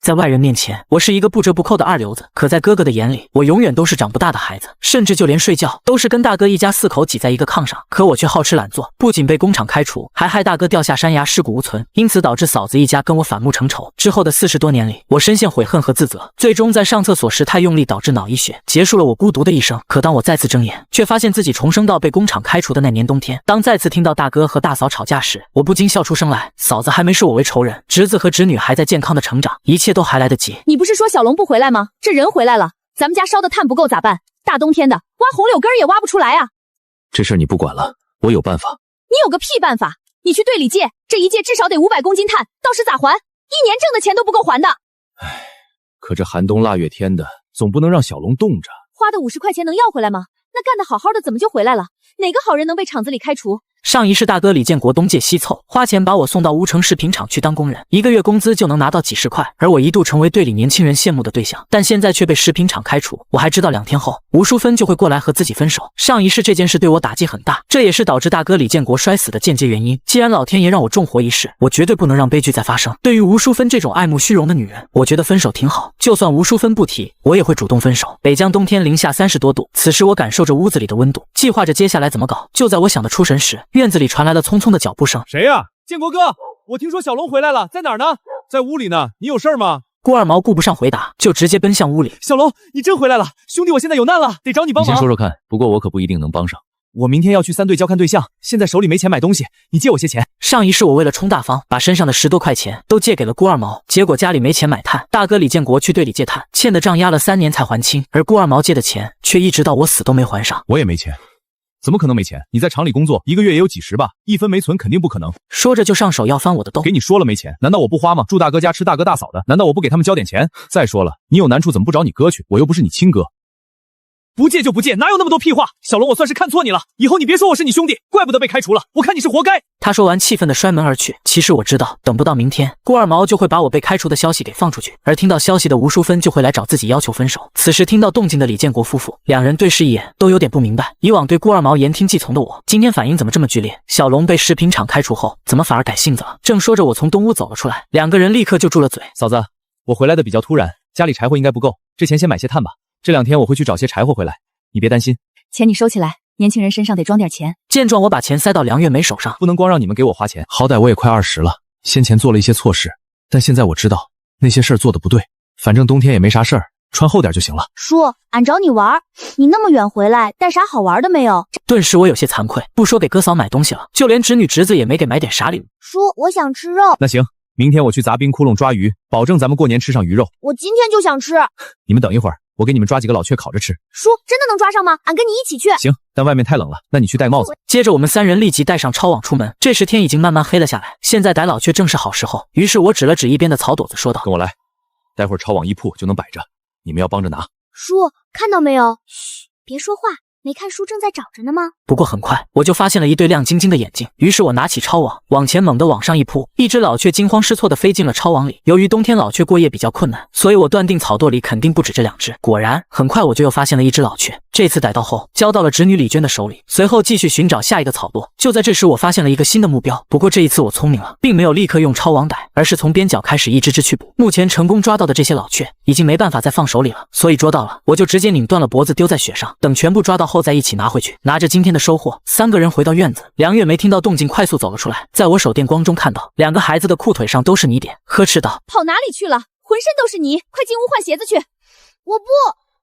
在外人面前，我是一个不折不扣的二流子，可在哥哥的眼里，我永远都是长不大的孩子，甚至就连睡觉都是跟大哥一家4口挤在一个炕上。可我却好吃懒做，不仅被工厂开除，还害大哥掉下山崖，尸骨无存，因此导致嫂子一家跟我反目成仇。之后的40多年里，我深陷悔恨和自责，最终在上厕所时太用力，导致脑溢血，结束了我孤独的一生。可当我再次睁眼，却发现自己重生到被工厂开除的那年冬天。当再次听到大哥和大嫂吵架时，我不禁笑出声来。嫂子还没视我为仇人，侄子和侄女还在健康的成长，一切都还来得及。你不是说小龙不回来吗？这人回来了，咱们家烧的炭不够咋办？大冬天的，挖红柳根也挖不出来啊！这事儿你不管了，我有办法。你有个屁办法！你去队里借，这一借至少得500公斤炭，到时咋还？1年挣的钱都不够还的。唉，可这寒冬腊月天的，总不能让小龙冻着。花的50块钱能要回来吗？那干得好好的怎么就回来了？哪个好人能被厂子里开除？上一世大哥李建国东借西凑，花钱把我送到乌城食品厂去当工人，1个月工资就能拿到几十块，而我一度成为队里年轻人羡慕的对象，但现在却被食品厂开除。我还知道2天后吴淑芬就会过来和自己分手。上一世这件事对我打击很大，这也是导致大哥李建国摔死的间接原因。既然老天爷让我重活一世，我绝对不能让悲剧再发生。对于吴淑芬这种爱慕虚荣的女人，我觉得分手挺好，就算吴淑芬不提，我也会主动分手。北疆冬天零下30多度，此时我感受着屋子里的温度，计划着接下来怎么搞。就在我想得出神时，院子里传来了匆匆的脚步声。谁呀？建国哥，我听说小龙回来了，在哪儿呢？在屋里呢，你有事儿吗？郭二毛顾不上回答，就直接奔向屋里。小龙，你真回来了，兄弟，我现在有难了，得找你帮忙。你先说说看，不过我可不一定能帮上。我明天要去3队交看对象，现在手里没钱买东西，你借我些钱。上一世我为了冲大方，把身上的10多块钱都借给了郭二毛，结果家里没钱买炭，大哥李建国去队里借炭，欠的账压了3年才还清，而郭二毛借的钱却一直到我死都没还上。我也没钱。怎么可能没钱？你在厂里工作，1个月也有几十吧，1分没存肯定不可能。说着就上手要翻我的兜。给你说了没钱，难道我不花吗？住大哥家吃大哥大嫂的，难道我不给他们交点钱？再说了，你有难处怎么不找你哥去？我又不是你亲哥。不借就不借，哪有那么多屁话？小龙，我算是看错你了，以后你别说我是你兄弟，怪不得被开除了，我看你是活该。他说完气愤地摔门而去。其实我知道，等不到明天，郭二毛就会把我被开除的消息给放出去，而听到消息的吴淑芬就会来找自己要求分手。此时听到动静的李建国夫妇，2人对视一眼，都有点不明白。以往对郭二毛言听计从的我，今天反应怎么这么剧烈？小龙被食品厂开除后，怎么反而改性子了？正说着，我从东屋走了出来，2个人立刻就住了嘴。嫂子，我回来的比较突然，家里柴火应该不够，这钱先买些炭吧。这2天我会去找些柴火回来，你别担心。钱你收起来，年轻人身上得装点钱。见状，我把钱塞到梁月梅手上，不能光让你们给我花钱，好歹我也快20了，先前做了一些错事，但现在我知道那些事儿做的不对，反正冬天也没啥事儿，穿厚点就行了。叔，俺找你玩，你那么远回来，带啥好玩的没有？顿时我有些惭愧，不说给哥嫂买东西了，就连侄女侄子也没给买点啥礼物。叔，我想吃肉。那行，明天我去砸冰窟窿抓鱼，保证咱们过年吃上鱼肉。我今天就想吃。你们等一会儿，我给你们抓几个老雀烤着吃。叔，真的能抓上吗？俺跟你一起去。行，但外面太冷了，那你去戴帽子。接着我们3人立即带上抄网出门。这时天已经慢慢黑了下来，现在逮老雀正是好时候。于是我指了指一边的草垛子说道：跟我来，待会儿抄网一铺就能摆着，你们要帮着拿。叔，看到没有？嘘，别说话。没看叔正在找着呢吗？不过很快我就发现了一对亮晶晶的眼睛，于是我拿起抄网，往前猛地往上一扑，一只老雀惊慌失措地飞进了抄网里。由于冬天老雀过夜比较困难，所以我断定草垛里肯定不止这2只。果然，很快我就又发现了一只老雀，这次逮到后交到了侄女李娟的手里，随后继续寻找下一个草垛。就在这时，我发现了一个新的目标，不过这一次我聪明了，并没有立刻用抄网逮，而是从边角开始一只只去捕。目前成功抓到的这些老雀已经没办法再放手里了，所以捉到了我就直接拧断了脖子丢在雪上，等全部抓到后再一起拿回去。拿着今天的收获，3个人回到院子。梁月梅听到动静，快速走了出来，在我手电光中看到2个孩子的裤腿上都是泥点，呵斥道：跑哪里去了？浑身都是泥，快进屋换鞋子去。我不，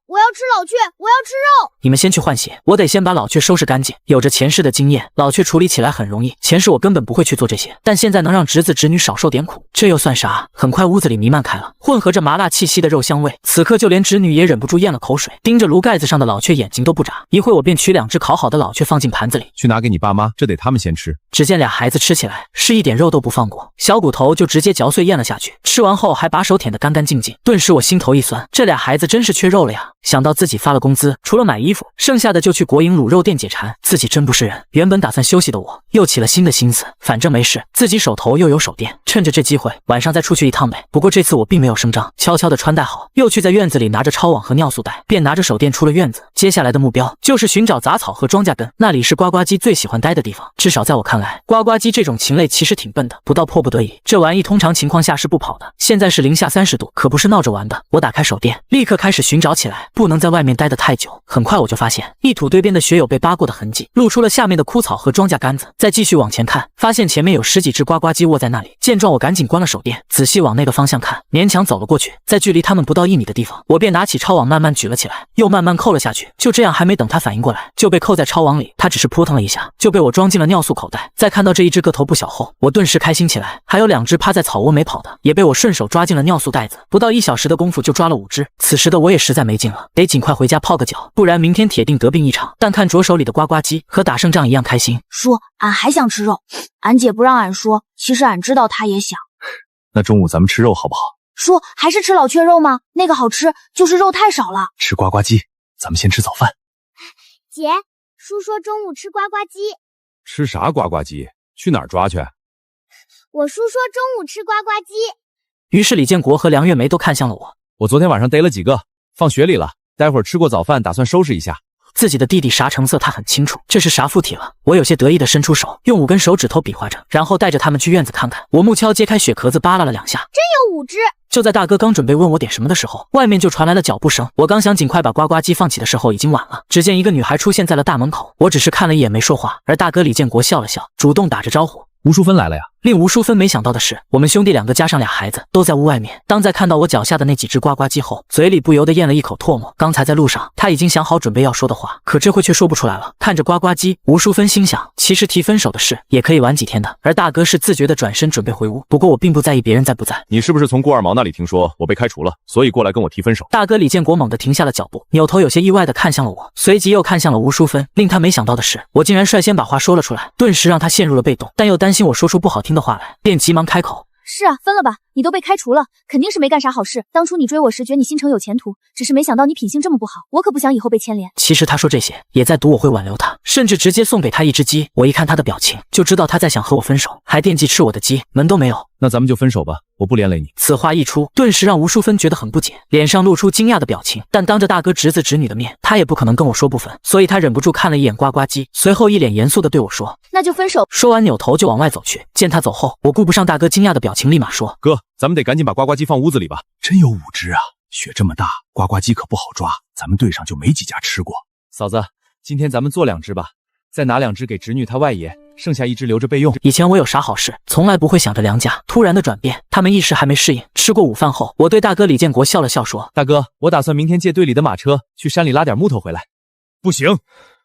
我要吃老雀，我要吃肉。你们先去换鞋，我得先把老雀收拾干净。有着前世的经验，老雀处理起来很容易，前世我根本不会去做这些，但现在能让侄子侄女少受点苦，这又算啥？很快屋子里弥漫开了混合着麻辣气息的肉香味，此刻就连侄女也忍不住咽了口水，盯着炉盖子上的老雀眼睛都不眨。一会我便取2只烤好的老雀放进盘子里，去拿给你爸妈，这得他们先吃。只见俩孩子吃起来是一点肉都不放过，小骨头就直接嚼碎咽了下去，吃完后还把手舔得干干净净。顿时我心头一酸，这俩孩子真是缺肉了呀。想到自己发了工资，除了买衣服，剩下的就去国营卤肉店解馋，自己真不是人。原本打算休息的我，又起了新的心思，反正没事，自己手头又有手电，趁着这机会，晚上再出去一趟呗。不过这次我并没有声张，悄悄地穿戴好，又去在院子里拿着抄网和尿素袋，便拿着手电出了院子。接下来的目标就是寻找杂草和庄稼根，那里是呱呱鸡最喜欢待的地方。至少在我看来，呱呱鸡这种禽类其实挺笨的，不到迫不得已，这玩意通常情况下是不跑的。现在是零下30度，可不是闹着玩的。我打开手电，立刻开始寻找起来，不能在外面待得太久。很快我就发现一土堆边的雪有被扒过的痕迹，露出了下面的枯草和庄稼杆子。再继续往前看，发现前面有10几只呱呱鸡卧在那里。见状，我赶紧关了手电，仔细往那个方向看，勉强走了过去。在距离他们不到1米的地方，我便拿起抄网慢慢举了起来，又慢慢扣了下去。就这样，还没等他反应过来，就被扣在抄网里。他只是扑腾了一下，就被我装进了尿素口袋。再看到这一只个头不小后，我顿时开心起来。还有2只趴在草窝没跑的，也被我顺手抓进了尿素袋子。不到1小时的功夫就抓了5只。此时的我也实在没劲了，得尽快回家泡个脚，不然明天铁定得病一场。但看着手里的呱呱鸡，和打胜仗一样开心。叔，俺还想吃肉，俺姐不让俺说，其实俺知道她也想。那中午咱们吃肉好不好？叔，还是吃老雀肉吗？那个好吃，就是肉太少了。吃呱呱鸡，咱们先吃早饭。姐，叔说中午吃呱呱鸡。吃啥呱呱鸡？去哪儿抓去？我叔说中午吃呱呱鸡。于是李建国和梁月梅都看向了我。我昨天晚上逮了几个，放雪里了，待会儿吃过早饭，打算收拾一下。自己的弟弟啥成色他很清楚，这是啥附体了。我有些得意的伸出手，用5根手指头比划着，然后带着他们去院子看看。我木锹揭开雪壳子扒拉了2下，真有5只。就在大哥刚准备问我点什么的时候，外面就传来了脚步声。我刚想尽快把呱呱鸡放起的时候，已经晚了。只见一个女孩出现在了大门口，我只是看了一眼没说话，而大哥李建国笑了笑，主动打着招呼。吴淑芬来了呀。令吴淑芬没想到的是，我们兄弟2个加上俩孩子都在屋外面。当在看到我脚下的那几只呱呱鸡后，嘴里不由得咽了一口唾沫。刚才在路上，他已经想好准备要说的话，可这会却说不出来了。看着呱呱鸡，吴淑芬心想，其实提分手的事也可以晚几天的。而大哥是自觉的转身准备回屋，不过我并不在意别人在不在。你是不是从顾二毛那里听说我被开除了，所以过来跟我提分手？大哥李建国猛地停下了脚步，扭头有些意外的看向了我，随即又看向了吴淑芬。令他没想到的是，我竟然率先把话说了出来，顿时让他陷入了被动，但又担心我说出不好听的话来，便急忙开口。是啊，分了吧，你都被开除了，肯定是没干啥好事。当初你追我时觉得你心诚有前途，只是没想到你品性这么不好，我可不想以后被牵连。其实他说这些也在赌我会挽留他，甚至直接送给他一只鸡。我一看他的表情，就知道他在想和我分手，还惦记吃我的鸡，门都没有。那咱们就分手吧，我不连累你。此话一出，顿时让吴淑芬觉得很不解，脸上露出惊讶的表情。但当着大哥侄子侄女的面，她也不可能跟我说不分，所以她忍不住看了一眼呱呱鸡，随后一脸严肃地对我说：“那就分手。”说完扭头就往外走去。见他走后，我顾不上大哥惊讶的表情，立马说：“哥，咱们得赶紧把呱呱鸡放屋子里吧。”真有5只啊！雪这么大，呱呱鸡可不好抓，咱们队上就没几家吃过。嫂子，今天咱们做2只吧，再拿2只给侄女她外爷，剩下1只留着备用。以前我有啥好事，从来不会想着梁家。突然的转变，他们一时还没适应。吃过午饭后，我对大哥李建国笑了笑说：“大哥，我打算明天借队里的马车去山里拉点木头回来。”不行，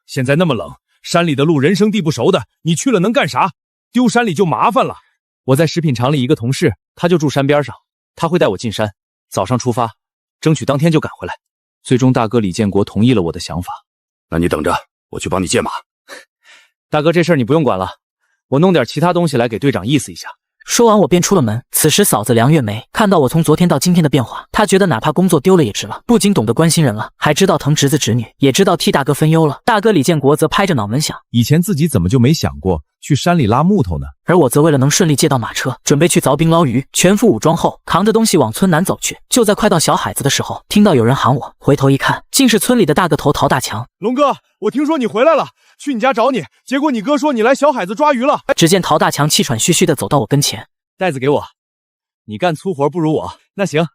现在那么冷，山里的路人生地不熟的，你去了能干啥？丢山里就麻烦了。我在食品厂里一个同事，他就住山边上，他会带我进山，早上出发，争取当天就赶回来。最终大哥李建国同意了我的想法。那你等着，我去帮你借马。大哥，这事儿你不用管了，我弄点其他东西来给队长意思一下。说完我便出了门。此时嫂子梁月梅看到我从昨天到今天的变化，她觉得哪怕工作丢了也值了，不仅懂得关心人了，还知道疼侄子侄女，也知道替大哥分忧了。大哥李建国则拍着脑门想，以前自己怎么就没想过去山里拉木头呢？而我则为了能顺利借到马车，准备去凿冰捞鱼，全副武装后扛着东西往村南走去。就在快到小海子的时候，听到有人喊我，回头一看，竟是村里的大个头陶大强。龙哥，我听说你回来了，去你家找你，结果你哥说你来小海子抓鱼了。只见陶大强气喘吁吁地走到我跟前，袋子给我，你干粗活不如我。那行，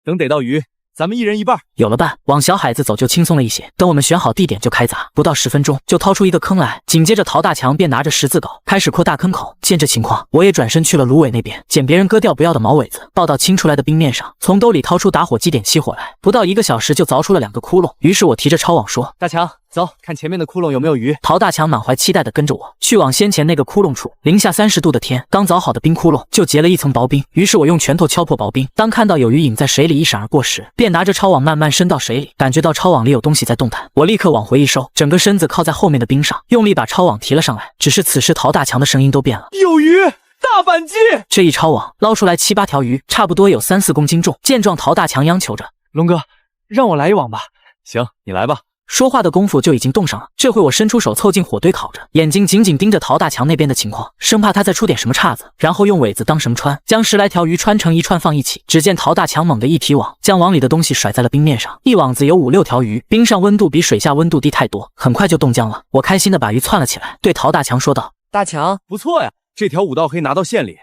等逮到鱼，咱们1人1半。有了伴，往小海子走就轻松了一些。等我们选好地点就开砸，不到10分钟就掏出一个坑来。紧接着陶大强便拿着十字镐开始扩大坑口。见这情况，我也转身去了芦苇那边，捡别人割掉不要的毛尾子，抱到清出来的冰面上，从兜里掏出打火机点起火来。不到1个小时就凿出了2个窟窿。于是我提着抄网说：“大强，走，看前面的窟窿有没有鱼。”陶大强满怀期待地跟着我去往先前那个窟窿处。零下30度的天，刚凿好的冰窟窿就结了一层薄冰。于是我用拳头敲破薄冰，当看到有鱼影在水里一闪而过时，便拿着抄网慢慢伸到水里，感觉到抄网里有东西在动弹，我立刻往回一收，整个身子靠在后面的冰上，用力把抄网提了上来。只是此时陶大强的声音都变了：“有鱼，大板鸡！”这一抄网捞出来7、8条鱼，差不多有3、4公斤重。见状，陶大强央求着：“龙哥，让我来一网吧。”行，你来吧。说话的功夫就已经冻上了。这回我伸出手凑近火堆烤着，眼睛紧紧盯着陶大强那边的情况，生怕他再出点什么岔子。然后用苇子当绳穿，将10来条鱼穿成一串放一起。只见陶大强猛地一提网，将网里的东西甩在了冰面上，一网子有5、6条鱼，冰上温度比水下温度低太多，很快就冻僵了。我开心的把鱼窜了起来，对陶大强说道：“大强，不错呀，这条5道黑拿到县里，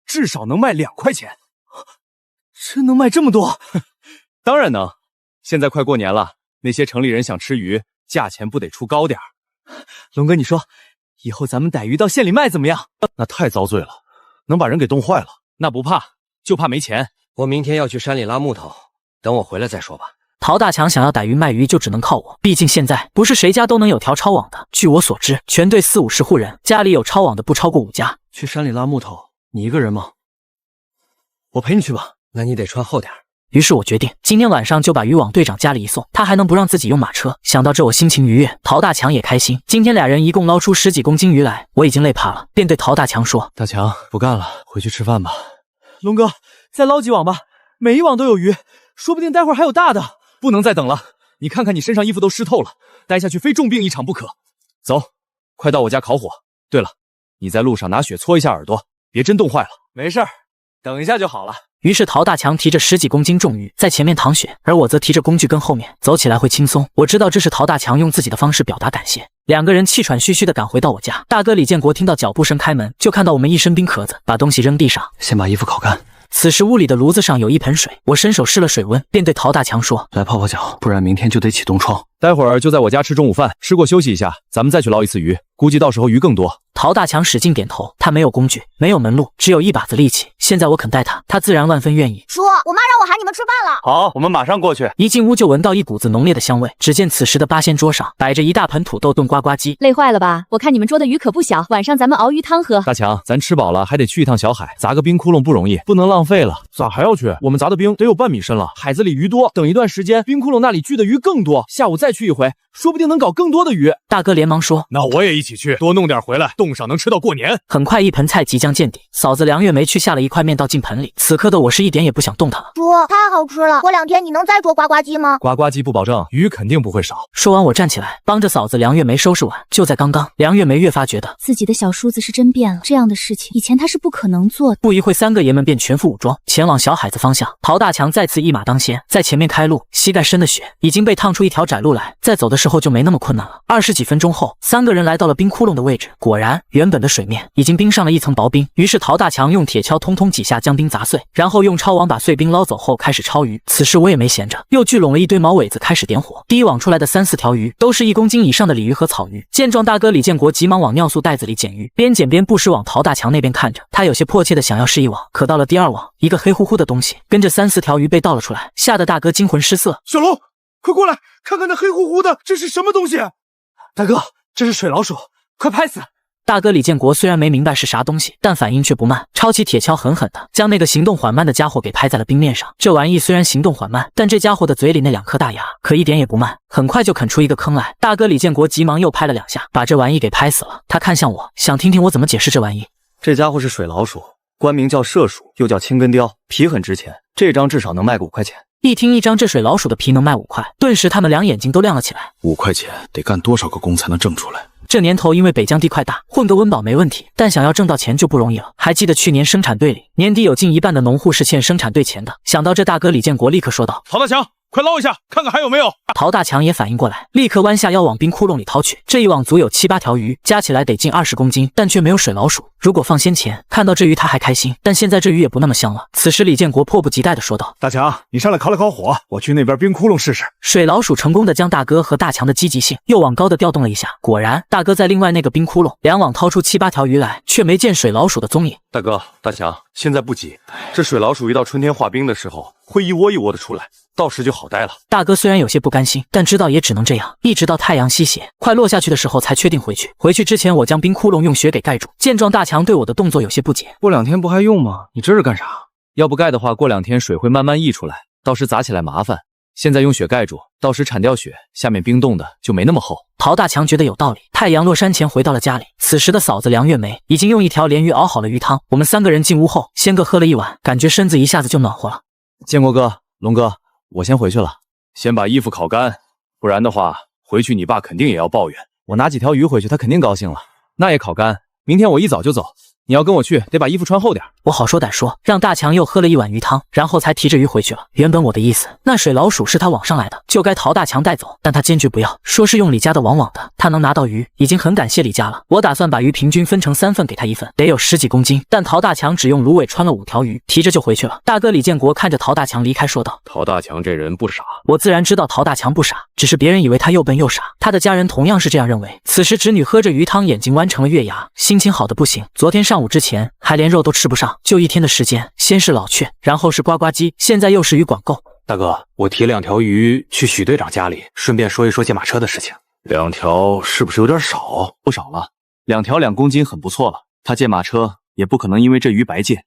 至少能卖2块钱。真能卖这么多？当然能。现在快过年了，那些城里人想吃鱼，价钱不得出高点儿？龙哥，你说以后咱们逮鱼到县里卖怎么样？那太遭罪了，能把人给冻坏了。那不怕，就怕没钱。我明天要去山里拉木头，等我回来再说吧。”陶大强想要逮鱼卖鱼就只能靠我，毕竟现在不是谁家都能有条抄网的。据我所知，全队40、50户人，家里有抄网的不超过5家。去山里拉木头，你一个人吗？我陪你去吧。那你得穿厚点。于是我决定今天晚上就把鱼往队长家里一送，他还能不让自己用马车？想到这，我心情愉悦，陶大强也开心。今天俩人一共捞出10几公斤鱼来，我已经累怕了，便对陶大强说：“大强，不干了，回去吃饭吧。”龙哥，再捞几网吧，每一网都有鱼，说不定待会儿还有大的。不能再等了，你看看你身上衣服都湿透了，待下去非重病一场不可。走，快到我家烤火。对了，你在路上拿雪搓一下耳朵，别真冻坏了。没事儿，等一下就好了。于是陶大强提着10几公斤重鱼在前面淌雪，而我则提着工具跟后面，走起来会轻松。我知道这是陶大强用自己的方式表达感谢。两个人气喘吁吁地赶回到我家，大哥李建国听到脚步声开门，就看到我们一身冰壳子，把东西扔地上，先把衣服烤干。此时屋里的炉子上有一盆水，我伸手试了水温，便对陶大强说：“来泡泡脚，不然明天就得起冻疮。待会儿就在我家吃中午饭，吃过休息一下，咱们再去捞一次鱼，估计到时候鱼更多。”陶大强使劲点头，他没有工具，没有门路，只有一把子力气。现在我肯带他，他自然万分愿意。叔，我妈让我喊你们吃饭了。好，我们马上过去。一进屋就闻到一股子浓烈的香味，只见此时的八仙桌上摆着一大盆土豆炖呱呱鸡。累坏了吧？我看你们捉的鱼可不小，晚上咱们熬鱼汤喝。大强，咱吃饱了还得去一趟小海，砸个冰窟窿不容易，不能浪费了。咋还要去？我们砸的冰得有半米深了，海子里鱼多，等一段时间冰窟窿那里聚的鱼更多，下午再去一回，说不定能搞更多的鱼。大哥连忙说：“那我也一起去，多弄点回来，冻上能吃到过年。”很快一盆菜即将见底，嫂子梁月梅去下了一块面到进盆里。此刻的我是一点也不想动它了。叔，太好吃了，过2天你能再捉呱呱鸡吗？呱呱鸡不保证，鱼肯定不会少。说完我站起来，帮着嫂子梁月梅收拾碗。就在刚刚，梁月梅越发觉得自己的小叔子是真变了，这样的事情以前他是不可能做的。不一会，3个爷们便全副武装前往小海子方向。陶大强再次一马当先，在前面开路，膝盖深的雪已经被烫出一条窄路来，在走的时候就没那么困难了。20几分钟后，3个人来到了冰窟窿的位置，果然原本的水面已经冰上了一层薄冰。于是陶大强用铁锹通通几下将冰砸碎，然后用抄网把碎冰捞走后开始抄鱼。此时我也没闲着，又聚拢了一堆毛苇子开始点火。第一网出来的3、4条鱼都是1公斤以上的鲤鱼和草鱼。见状，大哥李建国急忙往尿素袋子里捡鱼，边捡边不时往陶大强那边看着。他有些迫切的想要试一网，可到了第2网，一个黑乎乎的东西跟着3、4条鱼被倒了出来，吓得大哥惊魂失色。小龙，快过来看看那黑乎乎的，这是什么东西？大哥，这是水老鼠，快拍死！大哥李建国虽然没明白是啥东西，但反应却不慢，抄起铁锹狠狠的将那个行动缓慢的家伙给拍在了冰面上。这玩意虽然行动缓慢，但这家伙的嘴里那2颗大牙可一点也不慢，很快就啃出一个坑来。大哥李建国急忙又拍了2下，把这玩意给拍死了。他看向我，想听听我怎么解释这玩意。这家伙是水老鼠，官名叫麝鼠，又叫青根雕，皮很值钱，这张至少能卖个5块钱。一听一张这水老鼠的皮能卖5块，顿时他们俩眼睛都亮了起来。5块钱得干多少个工才能挣出来？这年头因为北疆地块大，混个温饱没问题，但想要挣到钱就不容易了。还记得去年生产队里，年底有近一半的农户是欠生产队钱的。想到这，大哥李建国立刻说道：“陶大强，快捞一下，看看还有没有。”陶大强也反应过来，立刻弯下腰往冰窟窿里掏去。这一网足有7、8条鱼，加起来得近20公斤，但却没有水老鼠。如果放先前看到这鱼他还开心，但现在这鱼也不那么香了。此时李建国迫不及待地说道：“大强，你上来烤了烤火，我去那边冰窟窿试试。”水老鼠成功的将大哥和大强的积极性又往高的调动了一下。果然，大哥在另外那个冰窟窿2网掏出7、8条鱼来，却没见水老鼠的踪影。大哥，大强，现在不急，这水老鼠一到春天化冰的时候，会一窝一窝的出来，到时就好待了。大哥虽然有些不甘心，但知道也只能这样，一直到太阳西斜，快落下去的时候才确定回去。回去之前，我将冰窟窿用雪给盖住。见状，大强对我的动作有些不解。过2天不还用吗？你这是干啥？要不盖的话，过2天水会慢慢溢出来，到时砸起来麻烦。现在用雪盖住，到时铲掉雪，下面冰冻的就没那么厚。陶大强觉得有道理。太阳落山前回到了家里，此时的嫂子梁月梅已经用一条鲢鱼熬好了鱼汤。我们3个人进屋后，先各喝了一碗，感觉身子一下子就暖和了。建国哥、龙哥，我先回去了，先把衣服烤干，不然的话回去你爸肯定也要抱怨。我拿几条鱼回去，他肯定高兴了。那也烤干，明天我一早就走。你要跟我去，得把衣服穿厚点。我好说歹说，让大强又喝了一碗鱼汤，然后才提着鱼回去了。原本我的意思，那水老鼠是他网上来的，就该陶大强带走，但他坚决不要，说是用李家的网的，他能拿到鱼，已经很感谢李家了。我打算把鱼平均分成3份给他1份，得有10几公斤，但陶大强只用芦苇穿了5条鱼，提着就回去了。大哥李建国看着陶大强离开，说道：陶大强这人不傻。我自然知道陶大强不傻，只是别人以为他又笨又傻，他的家人同样是这样认为。此时侄女喝着鱼汤，眼睛弯成了月牙，心情好的不行。昨天上午之前还连肉都吃不上，就1天的时间，先是老雀，然后是呱呱鸡，现在又是鱼管够。大哥，我提2条鱼去许队长家里，顺便说一说借马车的事情。2条是不是有点少？不少了，2条2公斤很不错了。他借马车也不可能因为这鱼白借，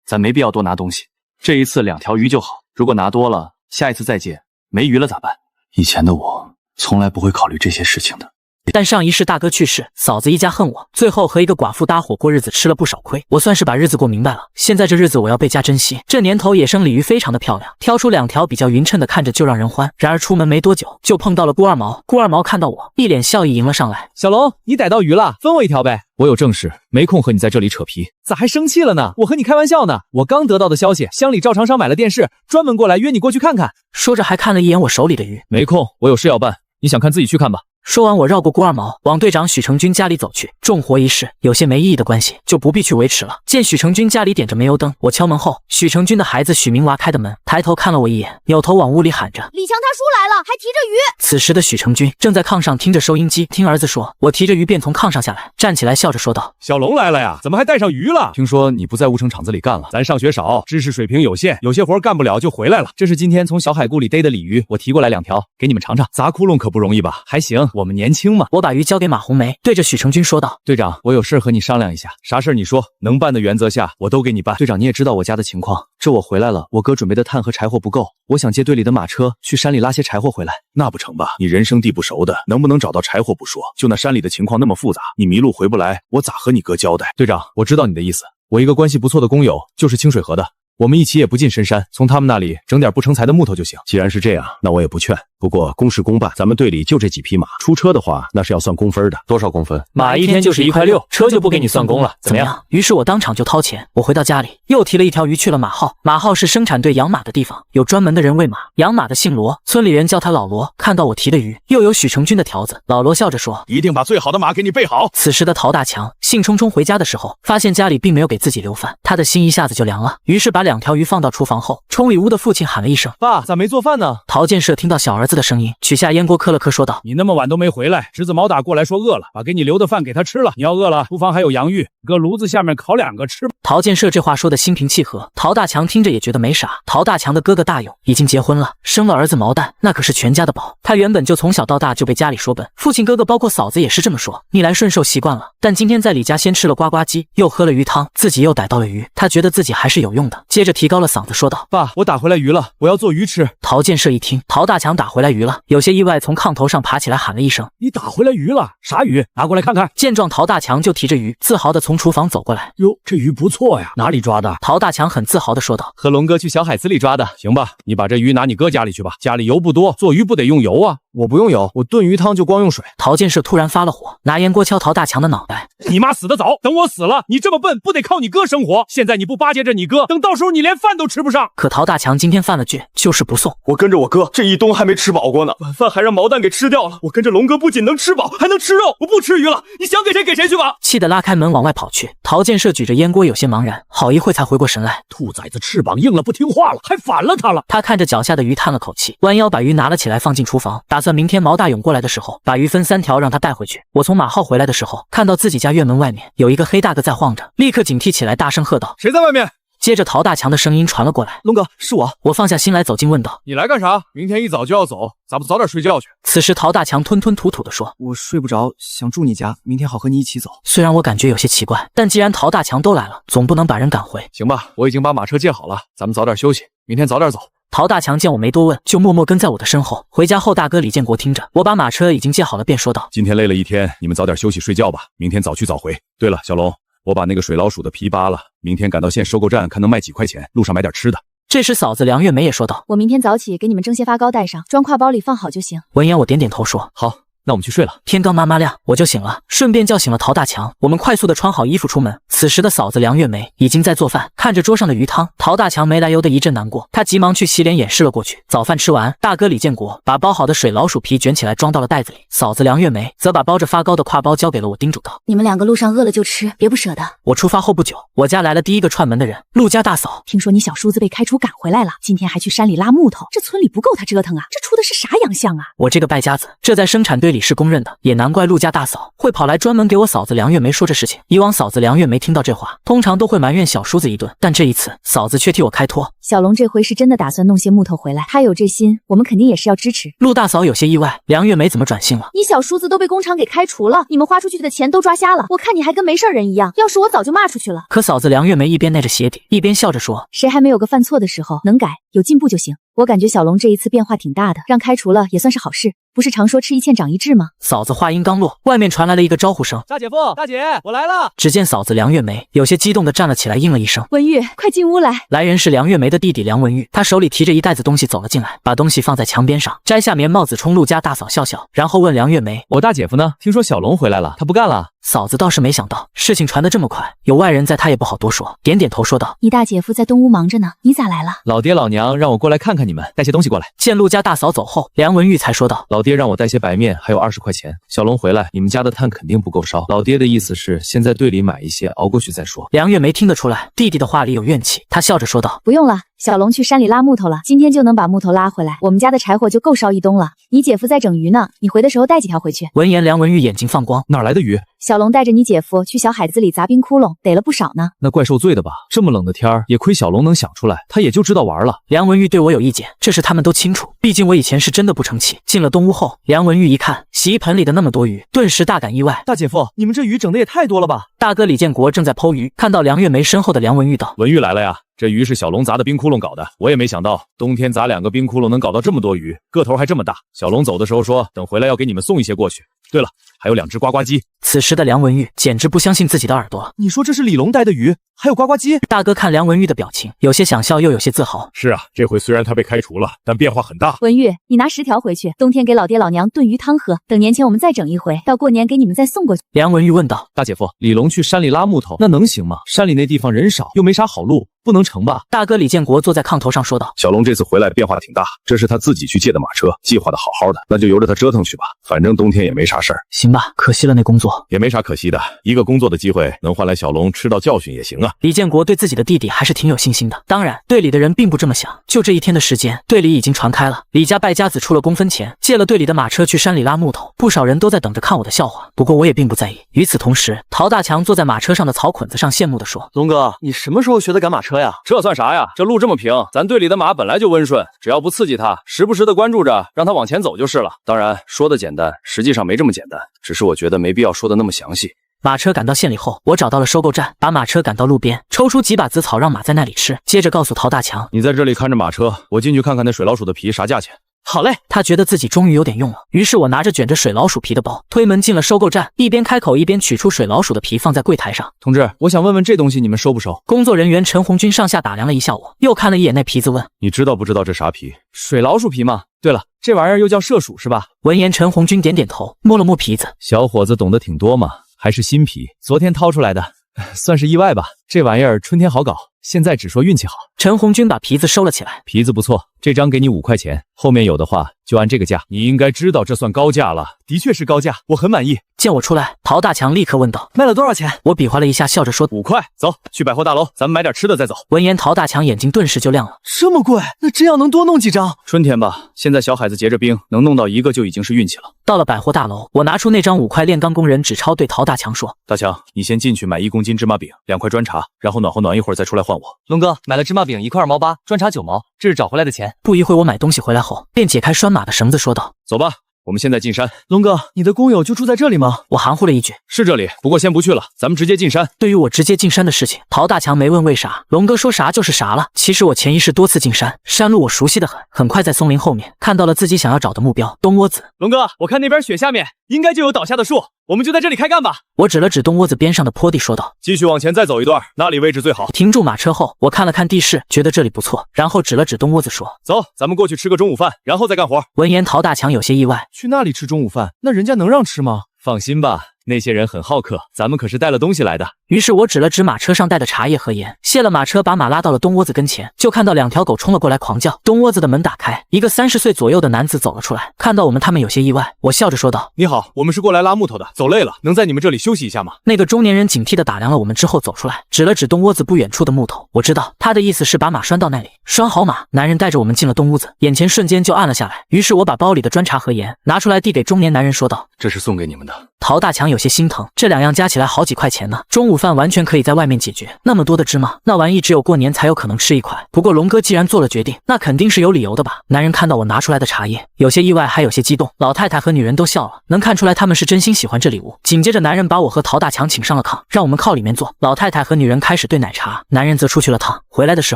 咱没必要多拿东西。这一次2条鱼就好，如果拿多了，下一次再借，没鱼了咋办？以前的我从来不会考虑这些事情的。但上一世大哥去世，嫂子一家恨我，最后和一个寡妇搭伙过日子，吃了不少亏。我算是把日子过明白了，现在这日子我要倍加珍惜。这年头野生鲤鱼非常的漂亮，挑出2条比较匀称的，看着就让人欢。然而出门没多久，就碰到了顾二毛。顾二毛看到我，一脸笑意迎了上来。小龙，你逮到鱼了，分我1条呗。我有正事，没空和你在这里扯皮。咋还生气了呢？我和你开玩笑呢。我刚得到的消息，乡里赵厂商买了电视，专门过来约你过去看看。说着还看了一眼我手里的鱼。没空，我有事要办，你想看自己去看吧。说完，我绕过顾二毛，往队长许成军家里走去。重活一世，有些没意义的关系，就不必去维持了。见许成军家里点着煤油灯，我敲门后，许成军的孩子许明娃开的门，抬头看了我一眼，扭头往屋里喊着：“李强他叔来了，还提着鱼。”此时的许成军正在炕上听着收音机，听儿子说，我提着鱼便从炕上下来，站起来笑着说道：“小龙来了呀，怎么还带上鱼了？听说你不在物成厂子里干了，咱上学少，知识水平有限，有些活干不了就回来了。这是今天从小海沟里逮的鲤鱼，我提过来2条，给你们尝尝。砸窟窿可不容易吧？还行，我们年轻嘛。”我把鱼交给马红梅，对着许成军说道：“队长，我有事和你商量一下。啥事你说，能办的原则下，我都给你办。队长，你也知道我家的情况，这我回来了，我哥准备的炭和柴火不够，我想借队里的马车去山里拉些柴火回来。那不成吧？你人生地不熟的，能不能找到柴火不说，就那山里的情况那么复杂，你迷路回不来，我咋和你哥交代？队长，我知道你的意思，我一个关系不错的工友就是清水河的，我们一起也不进深山，从他们那里整点不成材的木头就行。既然是这样，那我也不劝。不过公事公办，咱们队里就这几匹马，出车的话那是要算工分的。多少工分？马1天就是1块6，车就不给你算工了，怎么样？于是我当场就掏钱。我回到家里，又提了1条鱼去了马号。马号是生产队养马的地方，有专门的人喂马。养马的姓罗，村里人叫他老罗。看到我提的鱼，又有许成军的条子，老罗笑着说：“一定把最好的马给你备好。”此时的陶大强兴冲冲回家的时候，发现家里并没有给自己留饭，他的心一下子就凉了。于是把2条鱼放到厨房后，冲里屋的父亲喊了一声：“爸，咋没做饭呢？”陶建设听到小儿子的声音，取下烟锅磕了磕，说道：“你那么晚都没回来，侄子毛打过来说饿了，把给你留的饭给他吃了。你要饿了，厨房还有洋芋，搁炉子下面烤2个吃吧。”陶建设这话说的心平气和，陶大强听着也觉得没啥。陶大强的哥哥大勇已经结婚了，生了儿子毛蛋，那可是全家的宝。他原本就从小到大就被家里说笨，父亲哥哥包括嫂子也是这么说，逆来顺受习惯了。但今天在李家先吃了呱呱鸡，又喝了鱼汤，自己又逮到了鱼，他觉得自己还是有用的。接着提高了嗓子说道：“爸，我打回来鱼了，我要做鱼吃。”陶建设一听陶大强打回来鱼了，有些意外，从炕头上爬起来喊了一声：“你打回来鱼了？啥鱼？拿过来看看。”见状，陶大强就提着鱼，自豪地从厨房走过来。哟，这鱼不错呀，哪里抓的？陶大强很自豪地说道：“和龙哥去小海子里抓的。”行吧，你把这鱼拿你哥家里去吧，家里油不多，做鱼不得用油啊。我不用油，我炖鱼汤就光用水。陶建设突然发了火，拿烟锅敲陶大强的脑袋。你妈死得早，等我死了，你这么笨，不得靠你哥生活？现在你不巴结着你哥，等到时候你连饭都吃不上。可陶大强今天犯了倔，就是不送。我跟着我哥这一冬还没吃饱过呢，晚饭还让毛蛋给吃掉了。我跟着龙哥不仅能吃饱，还能吃肉，我不吃鱼了，你想给谁给谁去吧。气得拉开门往外跑去。陶建设举着烟锅有些茫然，好一会才回过神来。兔崽子翅膀硬了，不听话了，还反了他了。他看着脚下的鱼叹了口气，弯腰把鱼拿了起来放进厨房，打算明天毛大勇过来的时候把鱼分3条让他带回去。我从马号回来的时候，看到自己家院门外面有一个黑大个在晃着，立刻警惕起来，大声喝道：“谁在外面？”接着陶大强的声音传了过来：“龙哥，是我。”我放下心来，走近问道：“你来干啥？明天一早就要走，咋不早点睡觉去？”此时陶大强吞吞吐吐地说：“我睡不着，想住你家，明天好和你一起走。”虽然我感觉有些奇怪，但既然陶大强都来了，总不能把人赶回。行吧，我已经把马车借好了，咱们早点休息，明天早点走。陶大强见我没多问，就默默跟在我的身后。回家后，大哥李建国听着我把马车已经借好了，便说道：“今天累了一天，你们早点休息睡觉吧，明天早去早回。对了，小龙，我把那个水老鼠的皮扒了，明天赶到县收购站，看能卖几块钱，路上买点吃的。”这时嫂子梁月梅也说道：“我明天早起给你们蒸些发糕带上，装挎包里放好就行。”闻言我点点头说：“好。”那我们去睡了。天刚妈妈亮，我就醒了，顺便叫醒了陶大强。我们快速的穿好衣服出门。此时的嫂子梁月梅已经在做饭，看着桌上的鱼汤，陶大强没来由的一阵难过，他急忙去洗脸掩饰了过去。早饭吃完，大哥李建国把包好的水老鼠皮卷起来装到了袋子里，嫂子梁月梅则把包着发糕的挎包交给了我，叮嘱道：你们两个路上饿了就吃，别不舍得。我出发后不久，我家来了第一个串门的人，陆家大嫂。听说你小叔子被开除赶回来了，今天还去山里拉木头，这村里不够他折腾啊，这出的是啥洋相啊？我这个败家子，这在生产队里是公认的，也难怪陆家大嫂会跑来专门给我嫂子梁月梅说这事情。以往嫂子梁月梅听到这话，通常都会埋怨小叔子一顿，但这一次嫂子却替我开脱。小龙这回是真的打算弄些木头回来，他有这心，我们肯定也是要支持。陆大嫂有些意外，梁月梅怎么转性了？你小叔子都被工厂给开除了，你们花出去的钱都抓瞎了，我看你还跟没事人一样，要是我早就骂出去了。可嫂子梁月梅一边耐着鞋底，一边笑着说：谁还没有个犯错的时候，能改有进步就行。我感觉小龙这一次变化挺大的，让开除了也算是好事，不是常说吃一堑长一智吗？嫂子话音刚落，外面传来了一个招呼声：大姐夫，大姐，我来了。只见嫂子梁月梅有些激动地站了起来，应了一声：文玉，快进屋来。来人是梁月梅的弟弟梁文玉，他手里提着一袋子东西走了进来，把东西放在墙边上，摘下棉帽子冲陆家大嫂笑笑，然后问梁月梅：我大姐夫呢？听说小龙回来了，他不干了。嫂子倒是没想到事情传得这么快，有外人在她也不好多说，点点头说道：你大姐夫在东屋忙着呢，你咋来了？老爹老娘让我过来看看你们，带些东西过来。见陆家大嫂走后，梁文玉才说道：老爹让我带些白面，还有20块钱。小龙回来，你们家的炭肯定不够烧。老爹的意思是先在队里买一些，熬过去再说。梁月梅听得出来弟弟的话里有怨气，她笑着说道：不用了，小龙去山里拉木头了，今天就能把木头拉回来，我们家的柴火就够烧一冬了。你姐夫在整鱼呢，你回的时候带几条回去。闻言，梁文玉眼睛放光：哪来的鱼？小龙带着你姐夫去小海子里砸冰窟窿，逮了不少呢。那怪受罪的吧？这么冷的天儿，也亏小龙能想出来，他也就知道玩了。梁文玉对我有意见，这事他们都清楚，毕竟我以前是真的不成器。进了东屋后，梁文玉一看洗衣盆里的那么多鱼，顿时大感意外。大姐夫，你们这鱼整的也太多了吧？大哥李建国正在剖鱼，看到梁月梅身后的梁文玉道：文玉来了呀。这鱼是小龙砸的冰窟窿搞的，我也没想到冬天砸2个冰窟窿能搞到这么多鱼，个头还这么大。小龙走的时候说，等回来要给你们送一些过去。对了，还有2只呱呱鸡。此时的梁文玉简直不相信自己的耳朵。你说这是李龙带的鱼，还有呱呱鸡？大哥看梁文玉的表情，有些想笑又有些自豪。是啊，这回虽然他被开除了，但变化很大。文玉，你拿10条回去，冬天给老爹老娘炖鱼汤喝，等年前我们再整一回，到过年给你们再送过去。梁文玉问道：大姐夫，李龙去山里拉木头，那能行吗？山里那地方人少，又没啥好路，不能成吧？大哥李建国坐在炕头上说道：小龙这次回来变化挺大，这是他自己去借的马车，计划的好好的，那就由着他折腾去吧，反正冬天也没啥事儿。行吧，可惜了那工作。也没啥可惜的，一个工作的机会能换来小龙吃到教训也行啊。李建国对自己的弟弟还是挺有信心的，当然队里的人并不这么想。就这一天的时间，队里已经传开了李家败家子出了公分钱，借了队里的马车去山里拉木头，不少人都在等着看我的笑话，不过我也并不在意。与此同时，陶大强坐在马车上的草捆子上羡慕地说：龙哥，你什么时候学的赶马车呀？这算啥呀？这路这么平，咱队里的马本来就温顺，只要不刺激它，时不时的关注着，让它往前走就是了。当然说的简单，实际上没这么简单，只是我觉得没必要说的那么详细。马车赶到县里后，我找到了收购站，把马车赶到路边，抽出几把紫草让马在那里吃，接着告诉陶大强：你在这里看着马车，我进去看看那水老鼠的皮啥价钱。好嘞，他觉得自己终于有点用了，于是我拿着卷着水老鼠皮的包，推门进了收购站，一边开口一边取出水老鼠的皮放在柜台上。同志，我想问问这东西你们收不收？工作人员陈红军上下打量了一下我，又看了一眼那皮子问：你知道不知道这啥皮？水老鼠皮吗？对了，这玩意儿又叫麝鼠是吧？闻言陈红军点点头，摸了摸皮子。小伙子懂得挺多嘛，还是新皮，昨天掏出来的，算是意外吧。这玩意儿春天好搞，现在只说运气好。陈红军把皮子收了起来，皮子不错，这张给你5块钱，后面有的话就按这个价。你应该知道这算高价了。的确是高价，我很满意。见我出来，陶大强立刻问道：卖了多少钱？我比划了一下，笑着说：5块。走，去百货大楼，咱们买点吃的再走。闻言，陶大强眼睛顿时就亮了。这么贵？那真要能多弄几张？春天吧，现在小海子结着冰，能弄到1个就已经是运气了。到了百货大楼，我拿出那张5块炼钢工人纸钞，对陶大强说：大强，你先进去买1公斤芝麻饼，2块砖茶，然后暖和暖一会儿再出来换我。龙哥，买了芝麻饼1块2毛8，砖茶9毛，这是找回来的钱。不一会，我买东西回来后，便解开拴马的绳子，说道：走吧，我们现在进山。龙哥，你的工友就住在这里吗？我含糊了一句：是这里，不过先不去了，咱们直接进山。对于我直接进山的事情，陶大强没问为啥，龙哥说啥就是啥了。其实我潜意识多次进山，山路我熟悉的很。很快在松林后面看到了自己想要找的目标——冬窝子。龙哥，我看那边雪下面应该就有倒下的树，我们就在这里开干吧。我指了指东窝子边上的坡地，说道：“继续往前再走一段，那里位置最好。”停住马车后，我看了看地势，觉得这里不错，然后指了指东窝子说：“走，咱们过去吃个中午饭，然后再干活。”闻言，陶大强有些意外：“去那里吃中午饭，那人家能让吃吗？”放心吧，那些人很好客，咱们可是带了东西来的。于是我指了指马车上带的茶叶和盐，卸了马车，把马拉到了东窝子跟前，就看到2条狗冲了过来，狂叫。东窝子的门打开，一个30岁左右的男子走了出来，看到我们，他们有些意外。我笑着说道：“你好，我们是过来拉木头的，走累了，能在你们这里休息一下吗？”那个中年人警惕地打量了我们之后走出来，指了指东窝子不远处的木头。我知道他的意思是把马拴到那里。拴好马，男人带着我们进了东屋子，眼前瞬间就暗了下来。于是我把包里的砖茶和盐拿出来递给中年男人，说道：“这是送给你们的。”陶大强有些心疼，这2样加起来好几块钱呢，中午饭完全可以在外面解决。那么多的芝麻，那玩意只有过年才有可能吃1块。不过龙哥既然做了决定，那肯定是有理由的吧？男人看到我拿出来的茶叶，有些意外，还有些激动。老太太和女人都笑了，能看出来他们是真心喜欢这礼物。紧接着，男人把我和陶大强请上了炕，让我们靠里面坐。老太太和女人开始兑奶茶，男人则出去了趟，回来的时